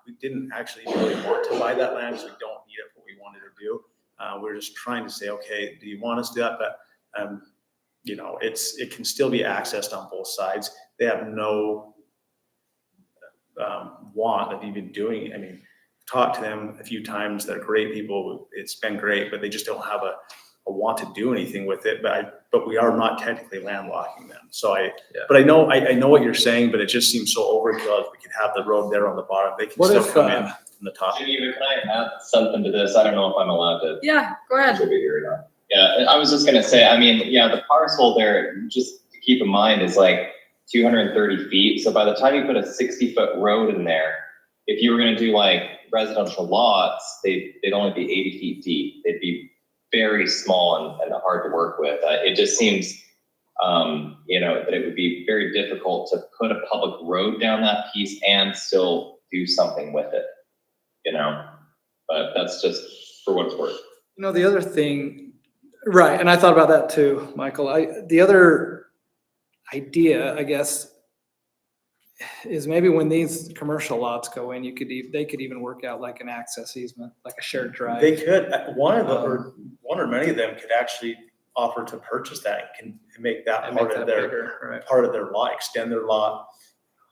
We didn't actually really want to buy that land because we don't need it for what we wanted to do. We're just trying to say, okay, do you want us to do that? But, you know, it can still be accessed on both sides. They have no want of even doing it. I mean, talked to them a few times. They're great people. It's been great, but they just don't have a want to do anything with it. But we are not technically landlocking them. So but I know what you're saying, but it just seems so overkill. If we could have the road there on the bottom, they can What still if, come in from the top. Geneva, can I add something to this? I don't know if I'm allowed to Yeah, go ahead. contribute here or not. Yeah, I was just gonna say, I mean, yeah, the parcel there, just to keep in mind, is like 230 feet. So by the time you put a 60-foot road in there, if you were gonna do like residential lots, they'd only be 80 feet deep. They'd be very small and hard to work with. It just seems, you know, that it would be very difficult to put a public road down that piece and still do something with it, you know? But that's just for what it's worth. You know, the other thing, right, and I thought about that too, Michael. The other idea, I guess, is maybe when these commercial lots go in, they could even work out like an access easement, like a shared drive. They could, one or many of them could actually offer to purchase that and can make that And part make of that their, bigger, right. part of their lot, extend their lot.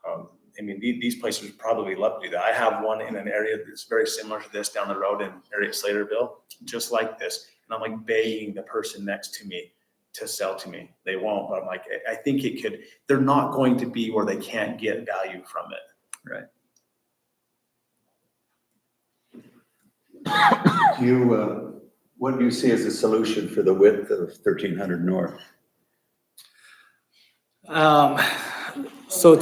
I mean, these places would probably love to do that. I have one in an area that's very similar to this down the road in area Slaterville, just like this. And I'm like begging the person next to me to sell to me. They won't, but I'm like, I think it could, they're not going to be where they can't get value from it. Right. What do you see as a solution for the width of 1300 north? So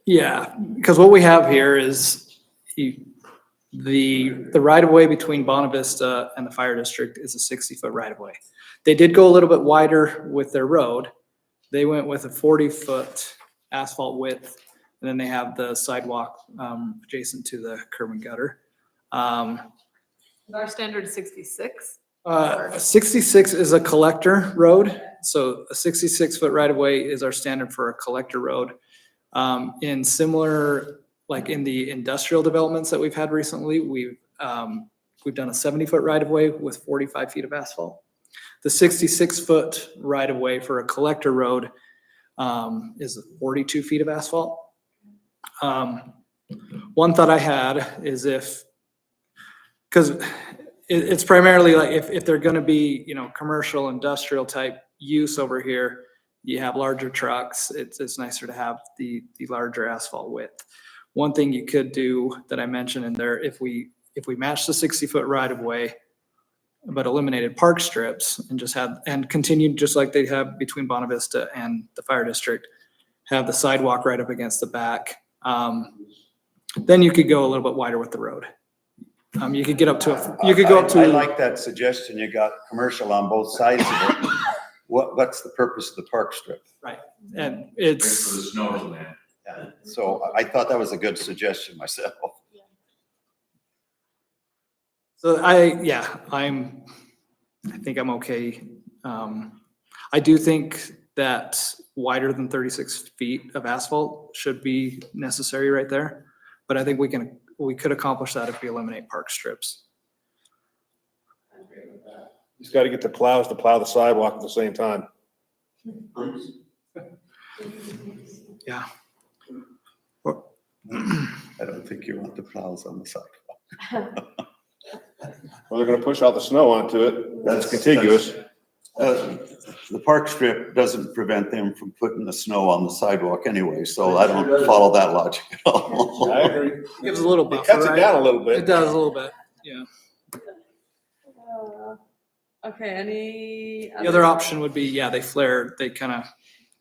yeah, because what we have here is the right of way between Bonavista and the fire district is a 60-foot right of way. They did go a little bit wider with their road. They went with a 40-foot asphalt width, and then they have the sidewalk adjacent to the curb and gutter. Our standard is 66. 66 is a collector road, so a 66-foot right of way is our standard for a collector road. In similar, like in the industrial developments that we've had recently, we've done a 70-foot right of way with 45 feet of asphalt. The 66-foot right of way for a collector road is 42 feet of asphalt. One thought I had is because it's primarily like if they're gonna be, commercial, industrial type use over here, you have larger trucks, it's nicer to have the larger asphalt width. One thing you could do that I mentioned in there, if we match the 60-foot right of way, but eliminated park strips and continued just like they have between Bonavista and the fire district, have the sidewalk right up against the back, then you could go a little bit wider with the road. You could get up to, I like that suggestion. You got commercial on both sides of it. What's the purpose of the park strip? right, and For the it's, snow to land. So I thought that was a good suggestion myself. so I think I'm okay. I do think that wider than 36 feet of asphalt should be necessary right there. But I think we could accomplish that if we eliminate park strips. He's got to get the plows to plow the sidewalk at the same time. Yeah. I don't think you want the plows on the sidewalk. Well, they're going to push all the snow onto it. That's contiguous. The park strip doesn't prevent them from putting the snow on the sidewalk anyway, so I don't follow that logic at all. I agree. Gives a little It buffer. cuts it right? down a little bit. It does a little bit, yeah. Okay, any? The other option would be, they kind of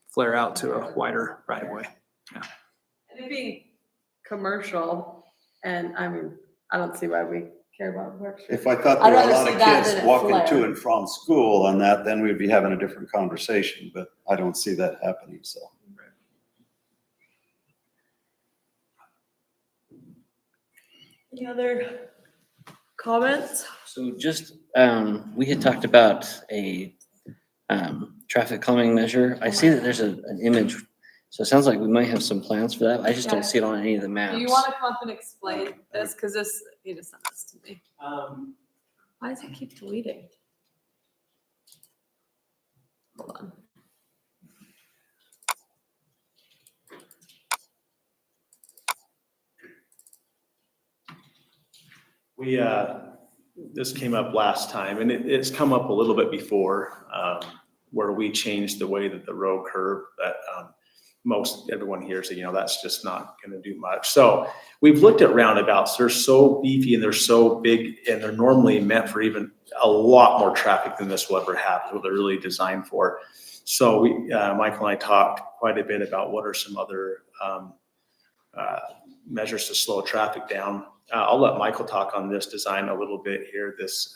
flare out to a wider right of way. It'd be commercial, and I mean, I don't see why we care about park strips. If I thought I'd there were a rather lot see of that kids than it walking flare. to and from school on that, then we'd be having a different conversation, but I don't see that happening, so. Any other comments? So just, we had talked about a traffic calming measure. I see that there's an image. So it sounds like we might have some plans for that. I just don't see it on any of the maps. Do you want to come up and explain this? Because you just sent this to me. Why does it keep deleting? Hold on. We, this came up last time, and it's come up a little bit before, where we changed the way that the road curve, that most everyone here said, that's just not gonna do much. So we've looked at roundabouts. They're so beefy and they're so big, and they're normally meant for even a lot more traffic than this will ever have, is what they're really designed for. So we, Michael and I talked quite a bit about what are some other measures to slow traffic down. I'll let Michael talk on this design a little bit here, this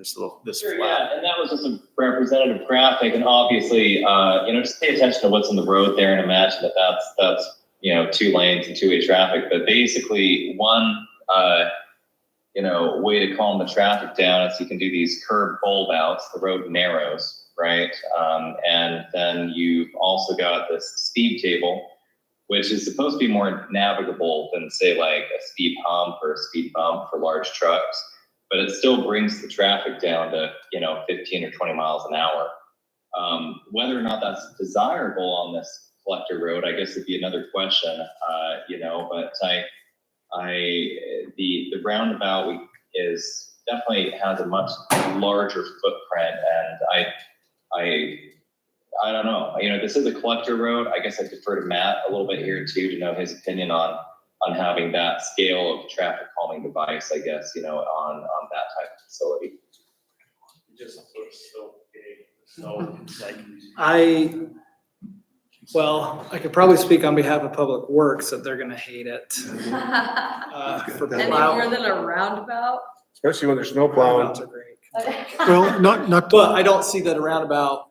Sure, flat. yeah, and that was just a representative graphic, and obviously, just pay attention to what's in the road there and imagine that that's 2 lanes and 2-way traffic, but basically one, way to calm the traffic down is you can do these curb bulb outs, the road narrows, right? And then you've also got this speed table, which is supposed to be more navigable than say like a speed hump or a speed bump for large trucks. But it still brings the traffic down to, 15 or 20 miles an hour. Whether or not that's desirable on this collector road, I guess would be another question, but the roundabout definitely has a much larger footprint, and I don't know, this is a collector road. I guess I defer to Matt a little bit here too, to know his opinion on having that scale of traffic calming device, I guess, on that type of facility. Just looks so big, so like. I could probably speak on behalf of Public Works that they're gonna hate it. For Any plow- more than a roundabout? Especially when there's snow plowing. Roundabouts are great. Well, not, But I don't see that a roundabout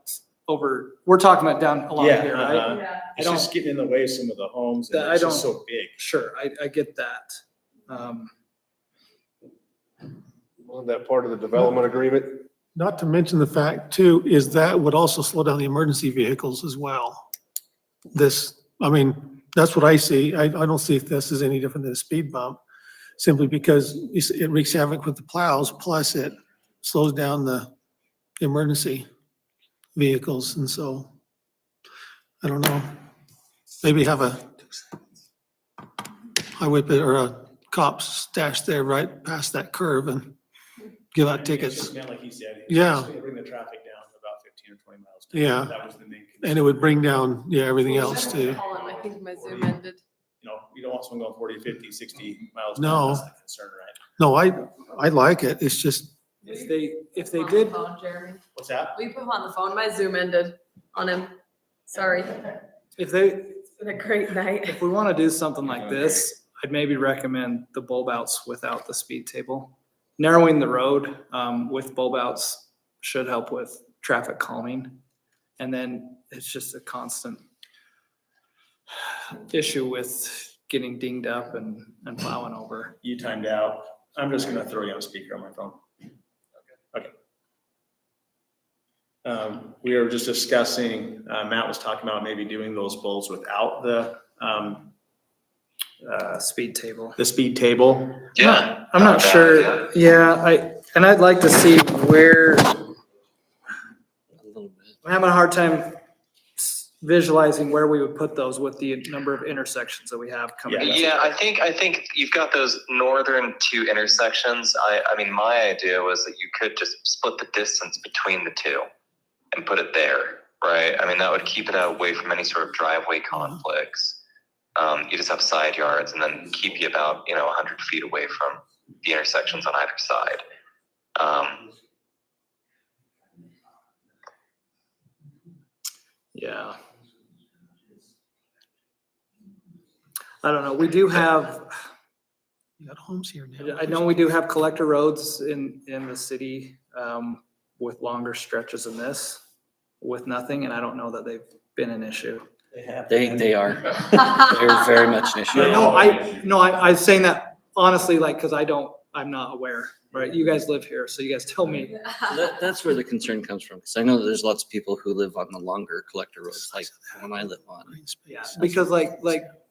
we're talking about down along Yeah, here, right? Yeah. It's just getting in the way of some of the homes, That and I it's just don't- so big. Sure, I get that. Wasn't that part of the development agreement? not to mention the fact too, is that would also slow down the emergency vehicles as well. That's what I see. I don't see if this is any different than a speed bump, simply because it wreaks havoc with the plows, plus it slows down the emergency vehicles, and so, I don't know. Maybe have a highway or a cop stashed there right past that curve and give out It's tickets. just meant like he said. Yeah. It's gonna bring the traffic down to about 15 or 20 miles. Yeah. That was the main. And it would bring down, yeah, everything else too. Colin, I think my Zoom ended. You know, you don't want someone going 40, 50, 60 miles. No. That's the concern, right? No, I like it. It's just, If they On the did, phone, Jeremy. What's that? Will you put him on the phone? My Zoom ended on him. Sorry. if they, It's been a great night. if we want to do something like this, I'd maybe recommend the bulb outs without the speed table. Narrowing the road, with bulb outs should help with traffic calming. And then it's just a constant issue with getting dinged up and plowing over. You timed out. I'm just gonna throw you on speaker on my phone. Okay. We were just discussing, Matt was talking about maybe doing those bowls without the Speed table. speed table. Yeah. I'm not sure. Yeah, I'd like to see where, A little bit. I'm having a hard time visualizing where we would put those with the number of intersections that we have coming. up. Yeah, I think you've got those northern two intersections. I mean, my idea was that you could just split the distance between the two and put it there, right? I mean, that would keep it away from any sort of driveway conflicts. You just have side yards and then keep you about, 100 feet away from the intersections on either side. Yeah. I don't know. We do have, you got homes here now. I know we do have collector roads in the city, with longer stretches than this, with nothing, and I don't know that they've been an issue. They are. They're very much an issue. I'm saying that honestly, like, cause I'm not aware, right? You guys live here, so you guys tell me. That's where the concern comes from, because I know that there's lots of people who live on the longer collector roads, like the one I live on. Yeah, because like,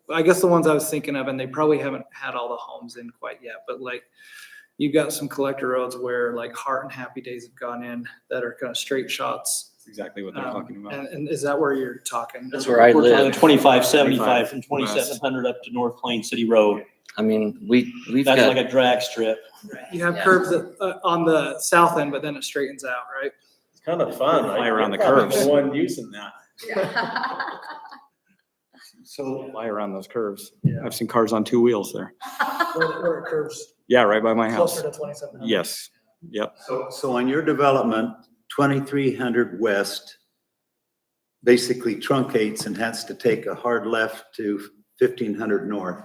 I guess the ones I was thinking of, and they probably haven't had all the homes in quite yet, but like, you've got some collector roads where like Heart and Happy Days have gone in that are kind of straight shots. That's exactly what they're talking about. And is that where you're talking? That's where I We're talking live. 2575 from 2700 up to North Plain City Road. I mean, we've That's got, like a drag strip. You have curves on the south end, but then it straightens out, right? It's kind of fun, right? Fly around the You're probably curves. The one using that. So Fly around those curves. Yeah. I've seen cars on two wheels there. Where it curves Yeah, right by my house. closer to 2700. Yes, yep. So on your development, 2300 west basically truncates and has to take a hard left to 1500 north.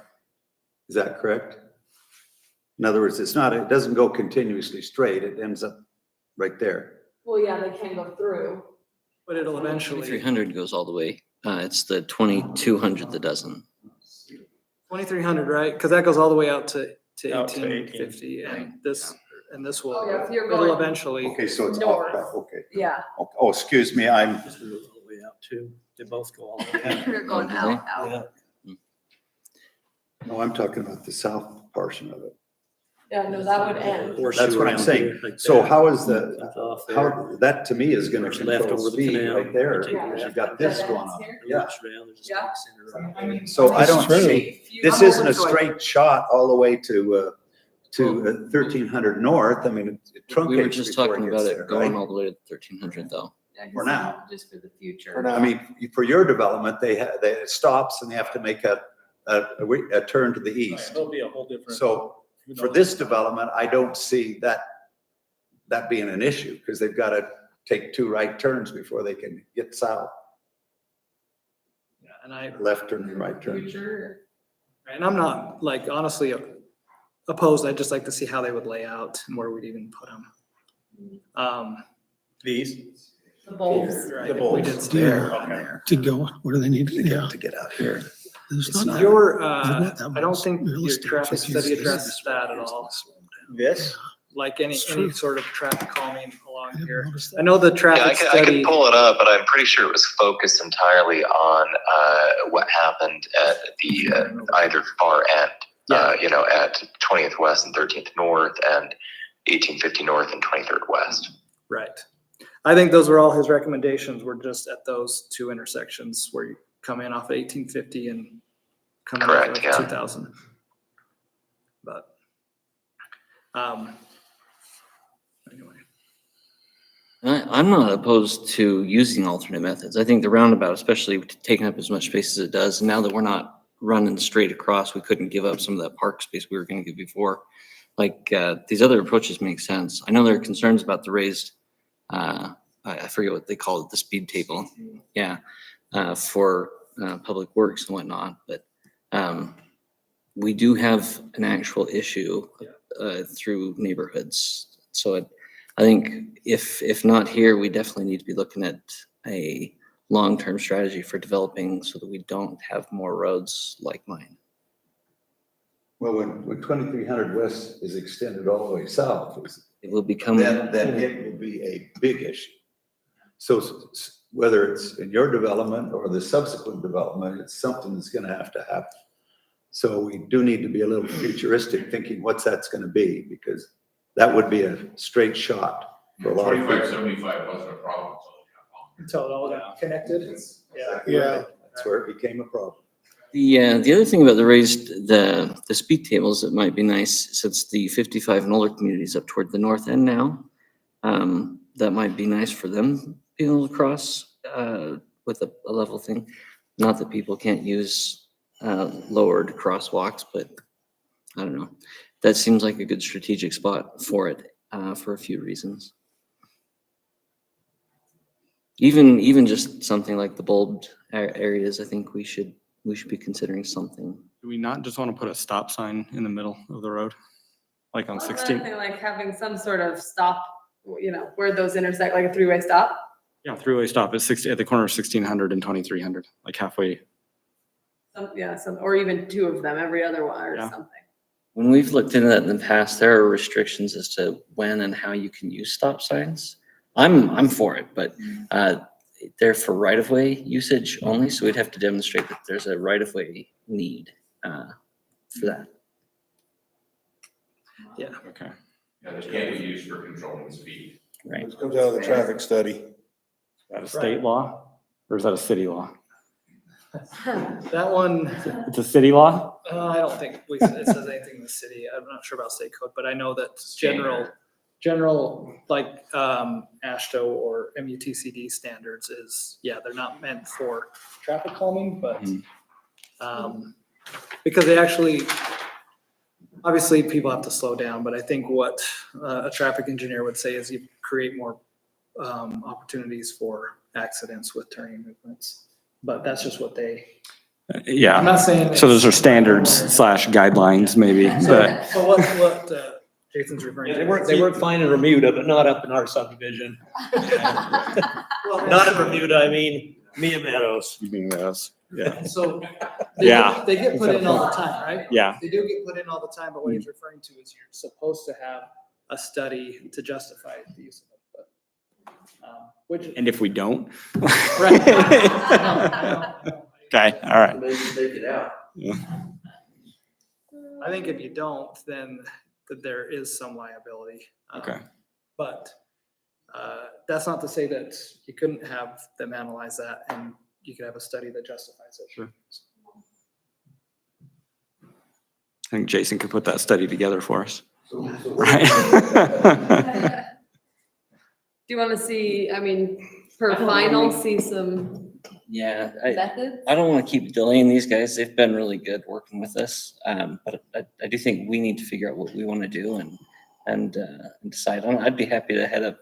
Is that correct? In other words, it doesn't go continuously straight. It ends up right there. Well, yeah, they can go through. But it'll eventually, 2300 goes all the way. It's the 2200 that doesn't. 2300, right? Cause that goes all the way out to Out to 1850 and this will, Oh, yeah, if you're it'll going eventually. Okay, so it's North. okay. Yeah. Oh, excuse me, I'm, This goes all the way out too. They both go all the way out. You're going out. Yeah. no, I'm talking about the south portion of it. Yeah, no, that would end. That's what I'm saying. So how is how, that to me is gonna There's left control over the speed canal. right there. Yeah. because You've got this going on. Yeah. Yeah. I mean, So I don't it's see, this isn't a straight shot all the way to 1300 north. I mean, it truncates We were just before talking Oh, it gets about there, it going right? all the way to 1300 though. Yeah, he's For now. Just for the future. I mean, for your development, it stops and they have to make a turn to the east. It'll be a whole different. So who for knows? this development, I don't see that being an issue because they've got to take two right turns before they can get south, Yeah, and I, left turn and right turn. Future. and I'm not like honestly opposed. I'd just like to see how they would lay out and where we'd even put them. These. The bulbs. Right, The if we bulbs. did stare. Okay. To go, where do they need to, yeah. To get out here. There's not- Your, not that I don't much think real your estate. traffic It's just- study addresses that at all. This? Like any It's true. sort of traffic calming along I didn't here. notice that. I know the Yeah, traffic I study. could pull it up, but I'm pretty sure it was focused entirely on what happened at the either far end. At 20th West and 13th North and 1850 North and 23rd West. Right. I think those were all his recommendations, were just at those two intersections where you come in off 1850 and come in Correct, off yeah. 2000. But, I'm not opposed to using alternate methods. I think the roundabout, especially taking up as much space as it does, and now that we're not running straight across, we couldn't give up some of that park space we were gonna give before. Like, these other approaches make sense. I know there are concerns about the raised, I forget what they call it, the speed table. Yeah, for, public works and whatnot, but, we do have an actual issue, through neighborhoods. So I think if not here, we definitely need to be looking at a long-term strategy for developing so that we don't have more roads like mine. Well, when 2300 West is extended all the way south, It will become. then it will be a big issue. So whether it's in your development or the subsequent development, it's something that's gonna have to happen. So we do need to be a little futuristic, thinking what's that's gonna be, because that would be a straight shot for a lot of people. 2575 wasn't a problem. Until it all got connected, yeah. Yeah. That's where it became a problem. The other thing about the raised, the speed tables, it might be nice, since the 55 and older community is up toward the north end now. That might be nice for them being able to cross, with a level thing. Not that people can't use, lowered crosswalks, but I don't know. That seems like a good strategic spot for it, for a few reasons. Even just something like the bulbed areas, I think we should be considering something. Do we not just want to put a stop sign in the middle of the road? Like on Well, 16? another thing, like having some sort of stop, where those intersect, like a three-way stop. Yeah, three-way stop at 60, at the corner of 1600 and 2300, like halfway. Or even two of them, every other one or Yeah. something. When we've looked into that in the past, there are restrictions as to when and how you can use stop signs. I'm for it, but they're for right-of-way usage only, so we'd have to demonstrate that there's a right-of-way need for that. Yeah. Okay. Yeah, they can't be used for controlling speed. Right. This comes out of the traffic study. Is that a state law or is that a city law? That one, It's a city law? I don't think it says anything in the city. I'm not sure about state code, but I know that general like ASHTO or MUTCD standards is, they're not meant for traffic calming, but because they actually, obviously people have to slow down, but I think what a traffic engineer would say is you create more opportunities for accidents with turning movements. But that's just what they, Yeah. I'm not saying. So those are standards / guidelines maybe, but So what Jason's referring to. They work fine in Bermuda, but not up in our subdivision. Not in Bermuda, I mean, Mia Meadows. yeah. So. Yeah. They get put in all the time, right? Yeah. They do get put in all the time, but what he's referring to is you're supposed to have a study to justify the use of it, but. Which. And if we don't? Right. No. Okay, all right. Maybe take it out. I think if you don't, then there is some liability. Okay. But that's not to say that you couldn't have them analyze that and you could have a study that justifies it. Sure. I think Jason could put that study together for us. Right? Do you want to see, for final, see some Yeah, methods? I don't want to keep delaying these guys. They've been really good working with us. But I do think we need to figure out what we want to do and decide on. I'd be happy to head up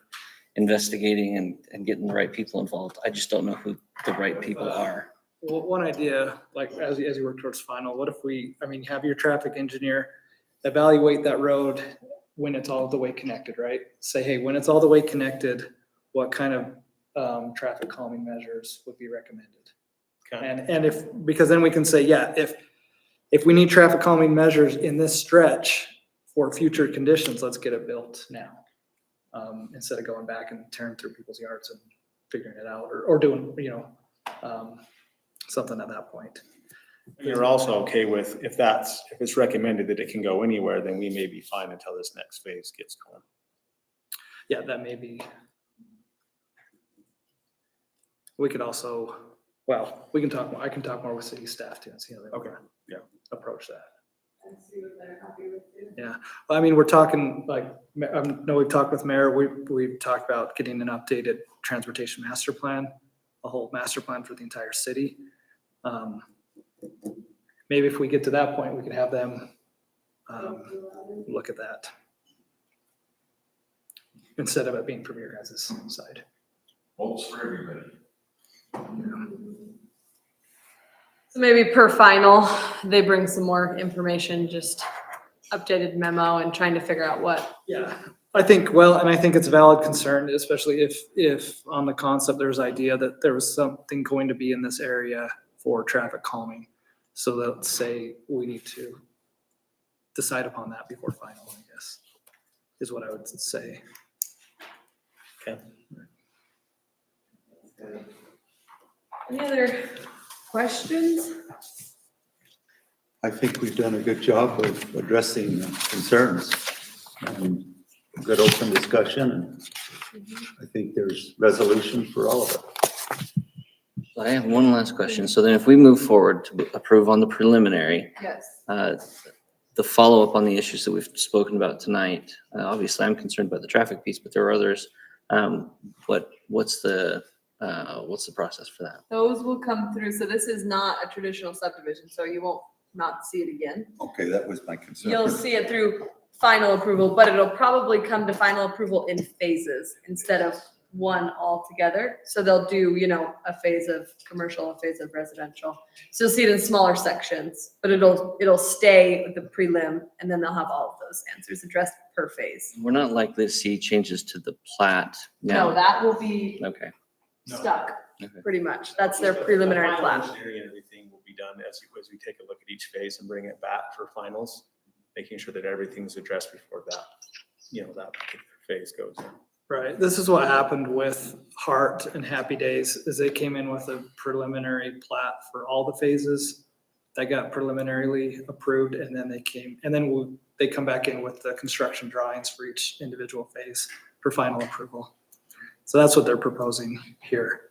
investigating and getting the right people involved. I just don't know who the right people are. Well, one idea, like as you work towards final, what if we, have your traffic engineer evaluate that road when it's all the way connected, right? Say, hey, when it's all the way connected, what kind of traffic calming measures would be recommended? Okay. And because then we can say, if we need traffic calming measures in this stretch for future conditions, let's get it built now. Instead of going back and tearing through people's yards and figuring it out or doing, something at that point. You're also okay with, if it's recommended that it can go anywhere, then we may be fine until this next phase gets going. Yeah, that may be. We could also, I can talk more with city staff too and see how they Okay, yeah. approach that. see what they're happy with too. Yeah, well, I mean, we're talking like, I know we've talked with Mayor, we've talked about getting an updated transportation master plan, a whole master plan for the entire city. Maybe if we get to that point, we could have them look at that. Instead of it being Premier Guys' side. Votes for everybody. So maybe per final, they bring some more information, just updated memo and trying to figure out what. Yeah, I think, well, and I think it's a valid concern, especially if on the concept, there's idea that there was something going to be in this area for traffic calming. So let's say we need to decide upon that before final, I guess, is what I would say. Okay. Any other questions? I think we've done a good job of addressing concerns and good open discussion. And I think there's resolution for all of it. I have one last question. So then if we move forward to approve on the preliminary, Yes. the follow-up on the issues that we've spoken about tonight, obviously I'm concerned about the traffic piece, but there are others. What's the process for that? Those will come through. So this is not a traditional subdivision, so you won't not see it again. Okay, that was my concern. You'll see it through final approval, but it'll probably come to final approval in phases instead of one altogether. So they'll do, a phase of commercial, a phase of residential. So you'll see it in smaller sections, but it'll stay with the prelim, and then they'll have all of those answers addressed per phase. We're not likely to see changes to the plat now. No, that will be Okay. stuck, Okay. pretty much. That's their preliminary The final plat. engineering and everything will be done as we take a look at each phase and bring it back for finals, making sure that everything's addressed before that, that particular phase goes in. Right, this is what happened with Hart and Happy Days, is they came in with a preliminary plat for all the phases. That got preliminarily approved, and then they come back in with the construction drawings for each individual phase for final approval. So that's what they're proposing here.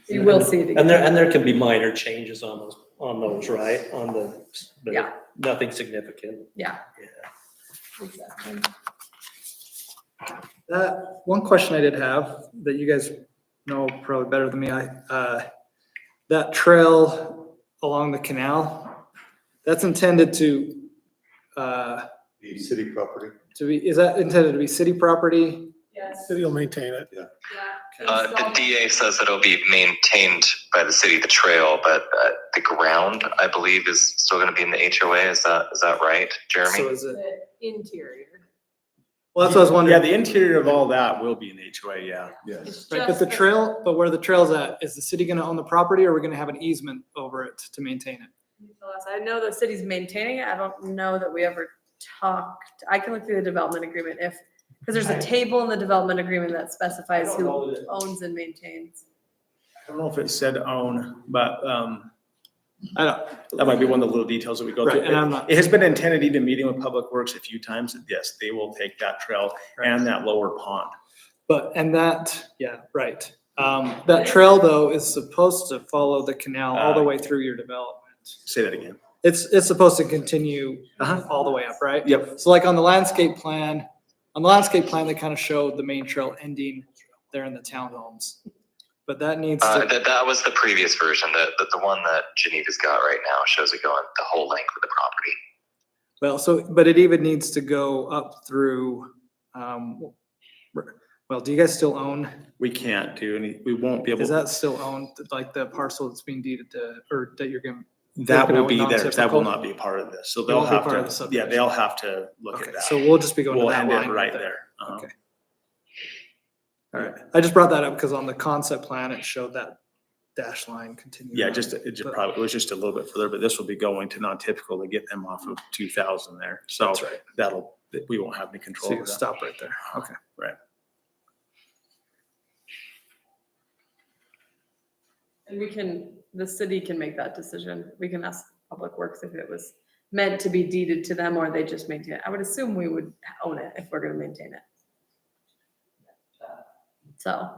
You will see it again. And there can be minor changes on those, right? But Yeah. nothing significant. Yeah. Yeah. Exactly. That, one question I did have that you guys know probably better than me, that trail along the canal, that's intended to The city property. is that intended to be city property? Yes. City will maintain it. Yeah. The DA says that it'll be maintained by the city, the trail, but the ground, I believe, is still going to be in the HOA. Is that right, Jeremy? So is it, The interior. well, that's what I was Yeah, wondering. the interior of all that will be in HOA, yeah. It's Right, but just the trail, but where the trail's at, is the city gonna own the property, or are we gonna have an easement over it to maintain it? I know the city's maintaining it. I don't know that we ever talked. I can look through the development agreement because there's a table in the development agreement that specifies who owns and maintains. I don't know if it said own, but I don't, that might be one of the little details that we go Right, through. and I'm not- It has been intended, even meeting with Public Works a few times, that yes, they will take that trail and that lower pond. but, and that, yeah, right. That trail though is supposed to follow the canal all the way through your development. Say that again. It's supposed to continue all the way up, right? Yep. So like on the landscape plan, they kind of showed the main trail ending there in the townhomes. But that needs to, That was the previous version. The one that Geneva's got right now shows it going the whole length of the property. but it even needs to go up through, well, do you guys still own, We can't do any, we won't be able. is that still owned, like the parcel that's being deeded to, or that you're gonna? That will looking be at theirs. That will non-typical? not be a part of this. So It they'll won't be have part of the to, yeah, subdivision. they'll have to look Okay, at that. so we'll just be going to We'll that end line it right there. Uh-huh. Okay. All right, I just brought that up because on the concept plan, it showed that dash line continuing. Yeah, on. it just But- probably, it was just a little bit further, but this will be going to non-typical to get them off of 2000 there. So That's right. we won't have any So control you over that. stop right there, okay. Right. And the city can make that decision. We can ask Public Works if it was meant to be deeded to them or they just maintain it. I would assume we would own it if we're gonna maintain it. So,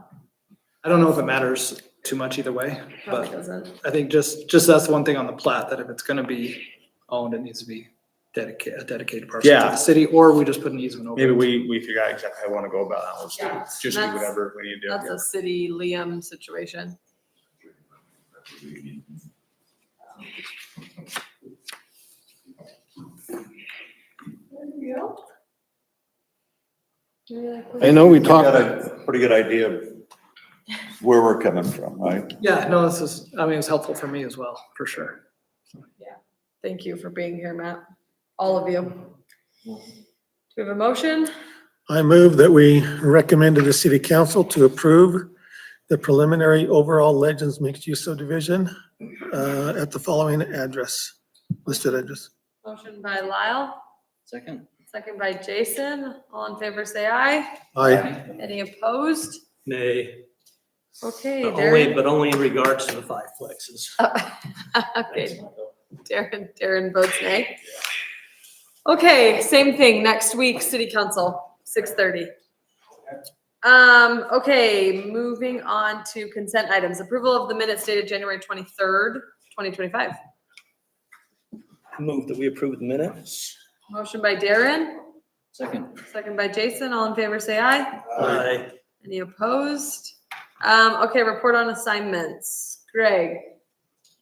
I don't know if it matters too much either way, probably but doesn't. I think just that's one thing on the plat, that if it's gonna be owned, it needs to be a dedicated parcel to Yeah. the city, or we just put an easement over it. Maybe we figure out exactly how we want to go about that. Yeah, Let's just do that's- whatever we need to do. That's a city Liam situation. I know we We got talked, a pretty good idea of where we're coming from, right? Yeah, no, this is, I mean, it's helpful for me as well, for sure. Thank you for being here, Matt. All of you. Do we have a motion? I move that we recommend to the city council to approve the preliminary overall Legends mixed use subdivision at the following address, listed address. Motion by Lyle, Second. second by Jason. All in favor, say aye. Aye. Any opposed? Nay, Okay, only, Darren. but only in regards to the 5 plexes. Okay, Darren votes nay. Okay, same thing, next week, city council, 6:30. Okay, moving on to consent items. Approval of the minutes dated January 23rd, 2025. Move that we approve the minutes. Motion by Darren, Second. second by Jason. All in favor, say aye. Aye. Any opposed? Okay, report on assignments. Greg,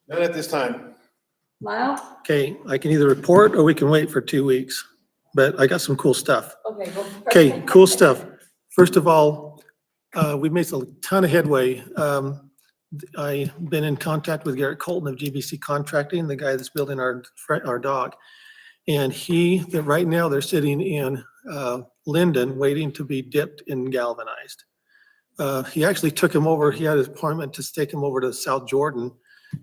not at this time. Lyle? Okay, I can either report or we can wait for 2 weeks, but I got some cool stuff. Okay, go. for it. Okay, cool stuff. First of all, we've made a ton of headway. I've been in contact with Garrett Colton of GBC Contracting, the guy that's building our dock. And that right now they're sitting in Linden, waiting to be dipped and galvanized. He actually took him over, he had his appointment to take him over to South Jordan,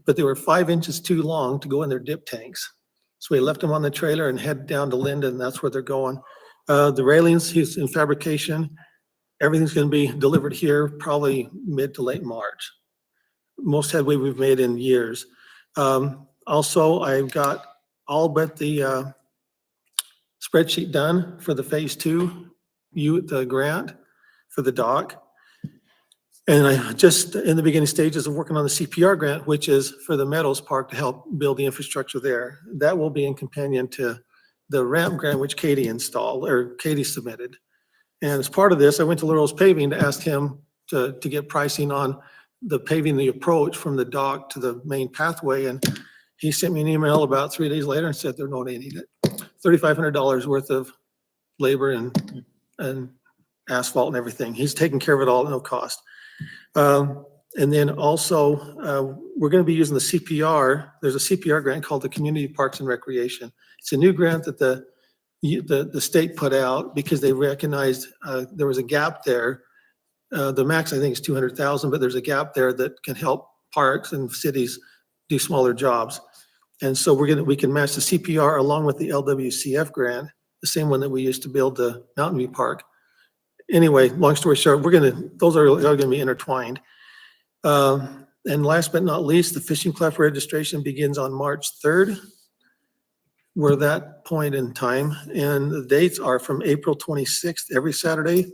but they were 5 inches too long to go in their dip tanks. So we left them on the trailer and head down to Linden, and that's where they're going. The railings, he's in fabrication. Everything's gonna be delivered here probably mid to late March. Most headway we've made in years. Also, I've got all but the spreadsheet done for the phase 2, the grant for the dock. And I just in the beginning stages of working on the CPR grant, which is for the Meadows Park to help build the infrastructure there. That will be in companion to the ramp grant, which Katie submitted. And as part of this, I went to Laurel's Paving to ask him to get pricing on the paving the approach from the dock to the main pathway. And he sent me an email about 3 days later and said they're donating it. $3,500 worth of labor and asphalt and everything. He's taking care of it all at no cost. And then also, we're gonna be using the CPR. There's a CPR grant called the Community Parks and Recreation. It's a new grant that the state put out because they recognized there was a gap there. The max, I think, is 200,000, but there's a gap there that can help parks and cities do smaller jobs. And so we can match the CPR along with the LWCF grant, the same one that we used to build the Mountain View Park. Anyway, long story short, those are gonna be intertwined. And last but not least, the fishing club registration begins on March 3rd. We're that point in time, and the dates are from April 26th, every Saturday,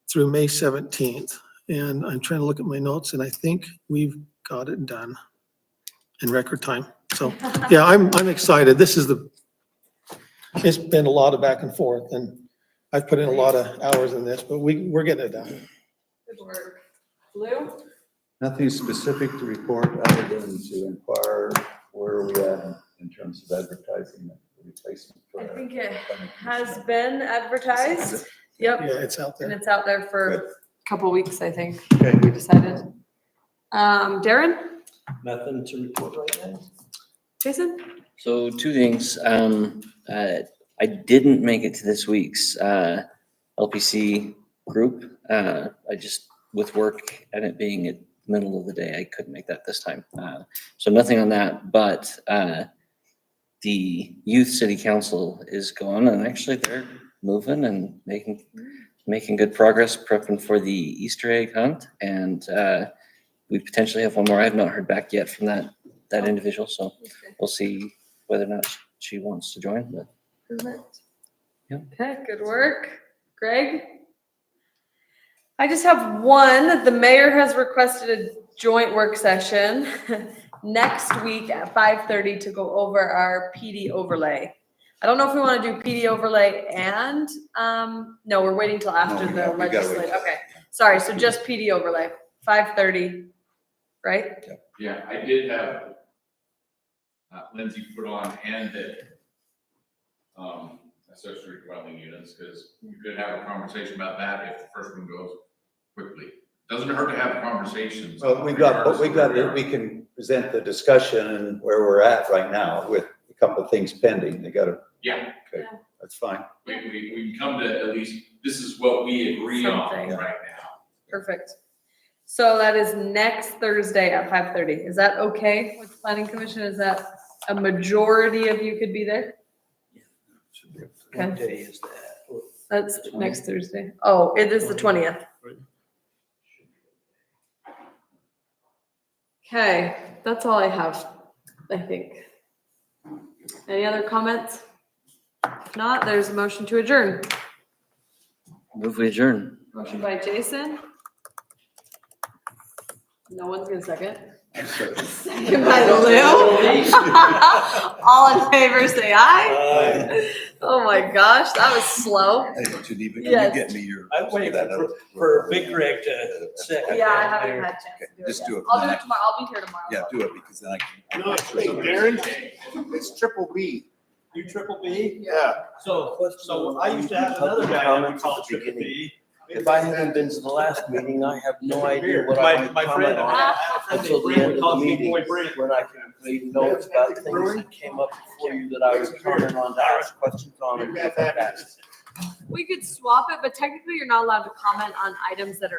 through May 17th. And I'm trying to look at my notes, and I think we've got it done in record time. So, yeah, I'm excited. It's been a lot of back and forth, and I've put in a lot of hours in this, but we're getting it done. Good work. Lou? Nothing specific to report other than to inquire where we at in terms of advertising the replacement. for I our think it planning has commission. been advertised. Yep, Yeah, it's out and there. it's out there for Good. a couple weeks, I think, Okay. we decided. Darren? Nothing to report right now. Jason? So 2 things. I didn't make it to this week's LPC group. I just, with work and it being at the middle of the day, I couldn't make that this time. So nothing on that, but the youth city council is going, and actually they're moving and making good progress, prepping for the Easter egg hunt. And we potentially have one more. I have not heard back yet from that individual, so we'll see whether or not she wants to join, but Perfect. Yeah. Okay, good work. Greg? I just have one. The mayor has requested a joint work session next week at 5:30 to go over our PD overlay. I don't know if we want to do PD overlay and, no, we're waiting till after we the gotta wait. legislative. Okay, sorry, so just PD overlay, 5:30, right? Yeah, I did have Lindsay put on and that accessory dwelling units, because you could have a conversation about that if the first one goes quickly. Doesn't hurt to have conversations. Well, we can present the discussion and where we're at right now with a couple of things pending. They gotta, Yeah, okay, that's fine. we can come to at least, this is what we agree on Something. right now. Perfect. So that is next Thursday at 5:30. Is that okay with the planning commission? Is that a majority of you could be there? What Okay. day is that? That's next Thursday. Oh, it is the 20th. Okay, that's all I have, I think. Any other comments? If not, there's a motion to adjourn. Move we adjourn. Motion by Jason. No one's gonna second. Second by Lou. All in favor, say aye. Oh my gosh, that was slow. Geneva, can you Yes. get me your? I'm waiting for Big Greg to second. Yeah, I haven't had a chance to do it Just yet. do it. I'll do it tomorrow. I'll be here tomorrow. do it because then I can. No, hey, Darren, it's triple B. You triple B? Yeah. So I used to have another guy that we called Triple B. If I haven't been to the last meeting, I have no idea what My I might friend, comment I on had a friend until named the Brent, end we of the called him meeting, Boy Brent. when I can make notes about things that came up before you that I was commenting on, to ask questions on and stuff like that. We could swap it, but technically you're not allowed to comment on items that are